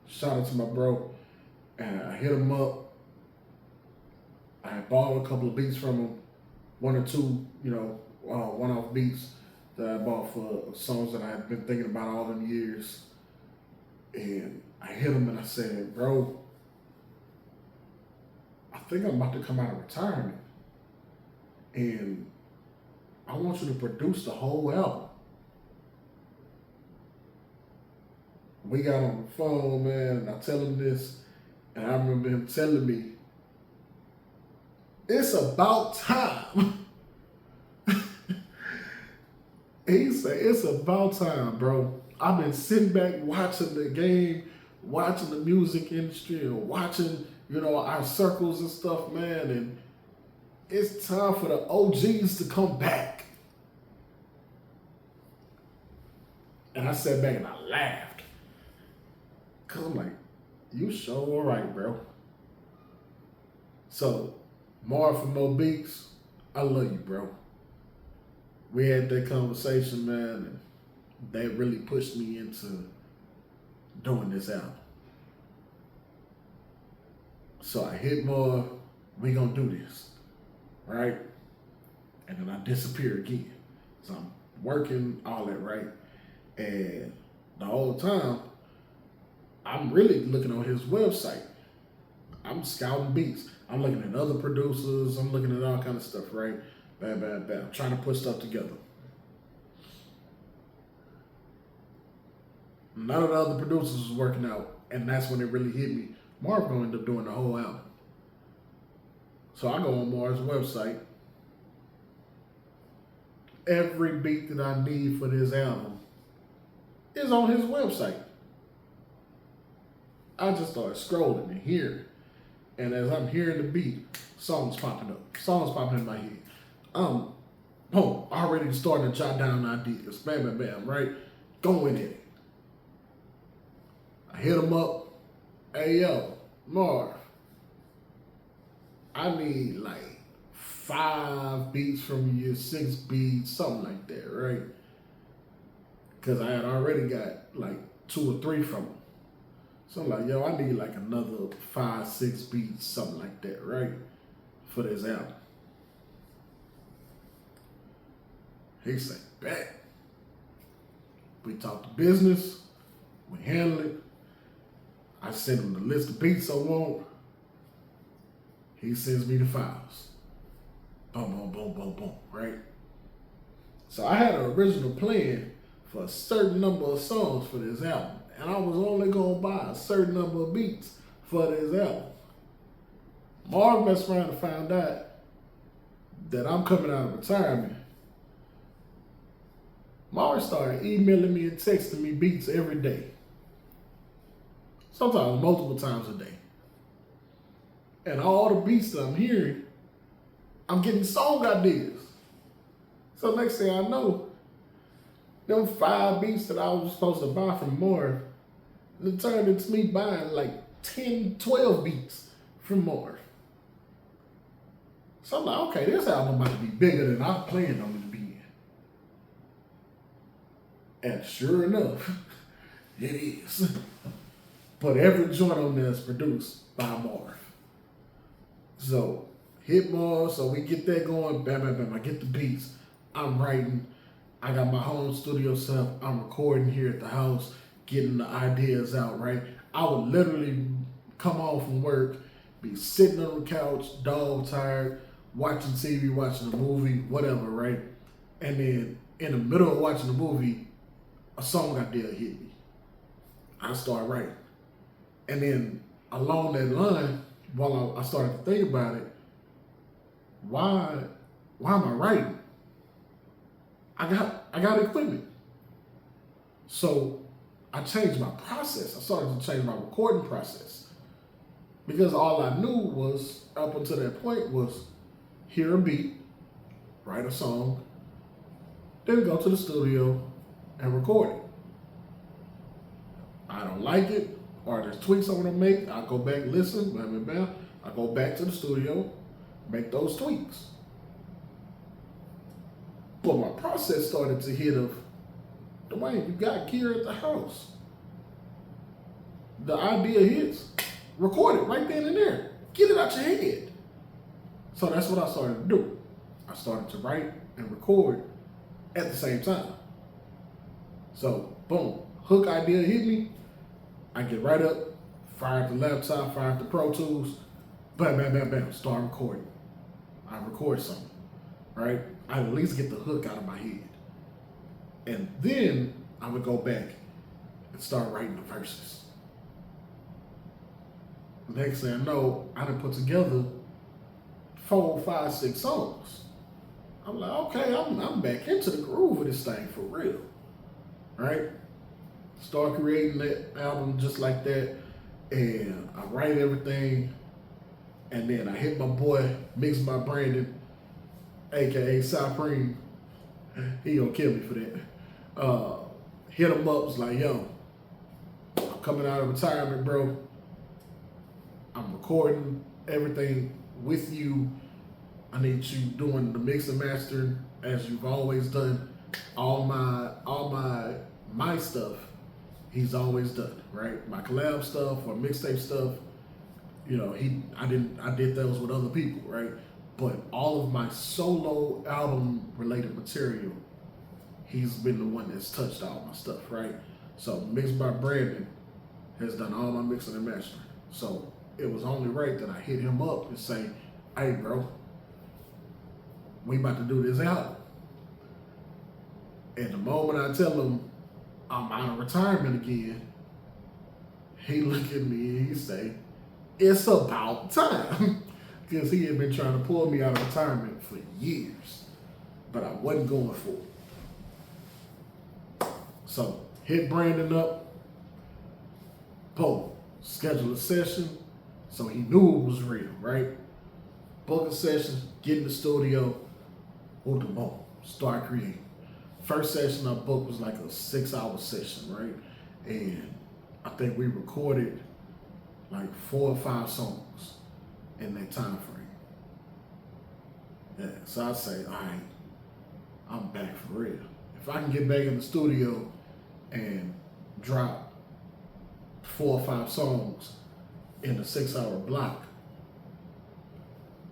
Shout out to my bro. And I hit him up. I bought a couple of beats from him, one or two, one-off beats that I bought for songs that I had been thinking about all them years. And I hit him and I said, bro, I think I'm about to come out of retirement. And I want you to produce the whole album. We got on the phone, man, and I tell him this, and I remember him telling me, it's about time. He said, it's about time, bro. I've been sitting back watching the game, watching the music industry, and watching, our circles and stuff, man, and it's time for the OGs to come back. And I sat back and I laughed. Cause I'm like, you sure all right, bro. So, Marv from Mo Beats, I love you, bro. We had that conversation, man, and that really pushed me into doing this album. So I hit Marv, we gonna do this, right? And then I disappear again. So I'm working all that, right? And the whole time, I'm really looking on his website. I'm scouting beats. I'm looking at other producers. I'm looking at all kind of stuff, right? Bam, bam, bam. Trying to put stuff together. None of the other producers was working out, and that's when it really hit me. Marv gonna end up doing the whole album. So I go on Marv's website. Every beat that I need for this album is on his website. I just started scrolling and hearing. And as I'm hearing the beat, songs popping up. Songs popping in my head. Already starting to jot down ideas. Bam, bam, bam, right? Going in it. I hit him up. Hey, yo, Marv. I need like 5 beats from you, 6 beats, something like that, right? Because I had already got like 2 or 3 from him. So I'm like, yo, I need like another 5, 6 beats, something like that, right? For this album. He said, bet. We talked to business. We handled it. I sent him the list of beats I want. He sends me the files. Boom, boom, boom, boom, boom, right? So I had an original plan for a certain number of songs for this album. And I was only going to buy a certain number of beats for this album. Marv messed around and found out that I'm coming out of retirement. Marv started emailing me and texting me beats every day. Sometimes multiple times a day. And all the beats that I'm hearing, I'm getting song ideas. So next thing I know, them 5 beats that I was supposed to buy from Marv, it turned into me buying like 10, 12 beats from Marv. So I'm like, okay, this album about to be bigger than I planned on it to be. And sure enough, it is. But every joint on there is produced by Marv. So hit Marv, so we get that going, bam, bam, bam. I get the beats. I'm writing. I got my home studio set up. I'm recording here at the house, getting the ideas out, right? I would literally come home from work, be sitting on the couch, dog tired, watching TV, watching a movie, whatever, right? And then in the middle of watching the movie, a song idea hit me. I start writing. And then along that line, while I started to think about it, why am I writing? I got equipment. So I changed my process. I started to change my recording process. Because all I knew was, up until that point, was hear a beat, write a song, then go to the studio and record it. I don't like it, or there's tweaks I want to make, I go back, listen, bam, bam, bam. I go back to the studio, make those tweaks. But my process started to hit of, Dwayne, you got gear at the house. The idea hits, record it right then and there. Get it out your head. So that's what I started to do. I started to write and record at the same time. So, boom, hook idea hit me. I get right up, fire up the laptop, fire up the Pro Tools, bam, bam, bam, bam, start recording. I record something, right? I at least get the hook out of my head. And then I would go back and start writing the verses. Next thing I know, I done put together 4, 5, 6 songs. I'm like, okay, I'm back into the groove of this thing for real, right? Start creating that album just like that, and I write everything, and then I hit my boy, Mix by Brandon, aka Cypreme. He gonna kill me for that. Hit him up, was like, yo, I'm coming out of retirement, bro. I'm recording everything with you. I need you doing the mix and mastering as you've always done. All my stuff, he's always done, right? My collab stuff or mixtape stuff, you know, I did those with other people, right? But all of my solo album related material, he's been the one that's touched all my stuff, right? So Mixed by Brandon has done all my mixing and mastering. So it was only right that I hit him up and say, hey bro, we about to do this album. And the moment I tell him I'm out of retirement again, he look at me and he say, it's about time. Because he had been trying to pull me out of retirement for years, but I wasn't going for it. So hit Brandon up, boom, schedule a session, so he knew it was real, right? Book a session, get in the studio, boom, start creating. First session I booked was like a 6-hour session, right? And I think we recorded like 4 or 5 songs in that time frame. Yeah, so I say, all right, I'm back for real. If I can get back in the studio and drop 4 or 5 songs in a 6-hour block,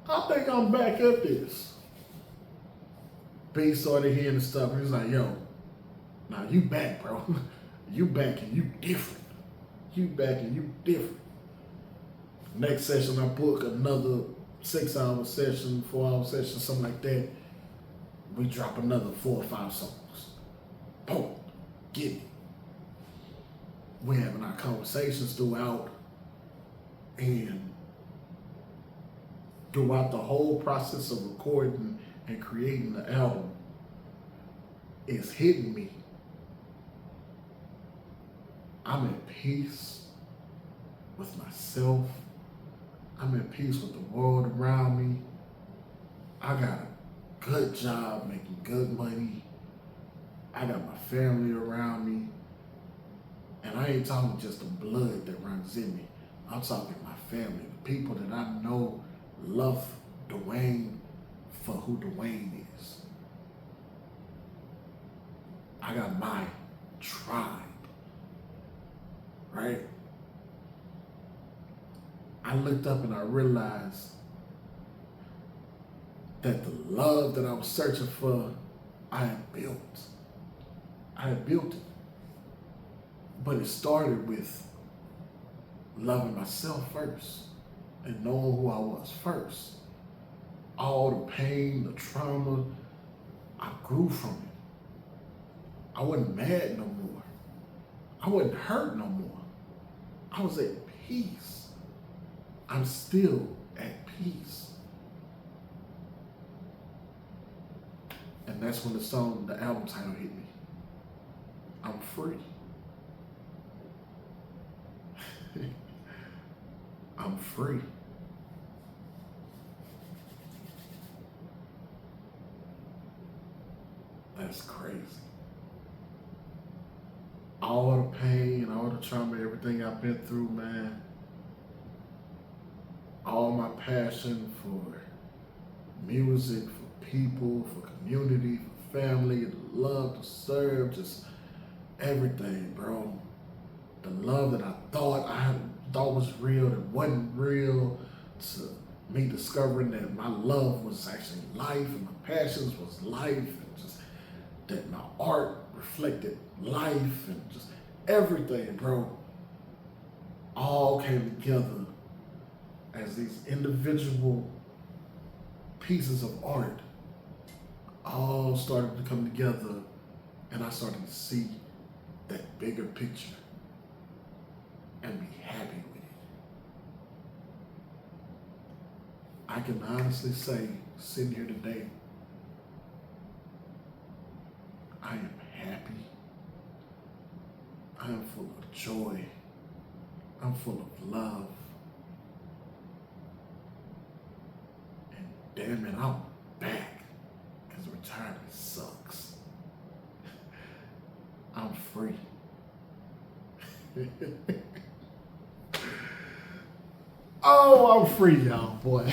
I think I'm back at this. B started hearing the stuff, and he's like, yo, now you back, bro. You back and you different. You back and you different. Next session, I book another 6-hour session, 4-hour session, something like that. We drop another 4 or 5 songs. Boom, get it. We're having our conversations throughout, and throughout the whole process of recording and creating the album, it's hitting me. I'm at peace with myself. I'm at peace with the world around me. I got a good job, making good money. I got my family around me. And I ain't talking just the blood that runs in me. I'm talking my family, the people that I know love Dwayne for who Dwayne is. I got my tribe, right? I looked up and I realized that the love that I was searching for, I had built. I had built it. But it started with loving myself first and knowing who I was first. All the pain, the trauma, I grew from it. I wasn't mad no more. I wasn't hurt no more. I was at peace. I'm still at peace. And that's when the album title hit me. I'm free. I'm free. That's crazy. All the pain, all the trauma, everything I've been through, man. All my passion for music, for people, for community, for family, the love to serve, just everything, bro. The love that I thought was real, that wasn't real, to me discovering that my love was actually life and my passions was life, and just that my art reflected life, and just everything, bro, all came together as these individual pieces of art all started to come together, and I started to see that bigger picture and be happy with it. I can honestly say, sitting here today, I am happy. I am full of joy. I'm full of love. And damn it, I'm back, because retirement sucks. I'm free. Oh, I'm free, y'all, boy.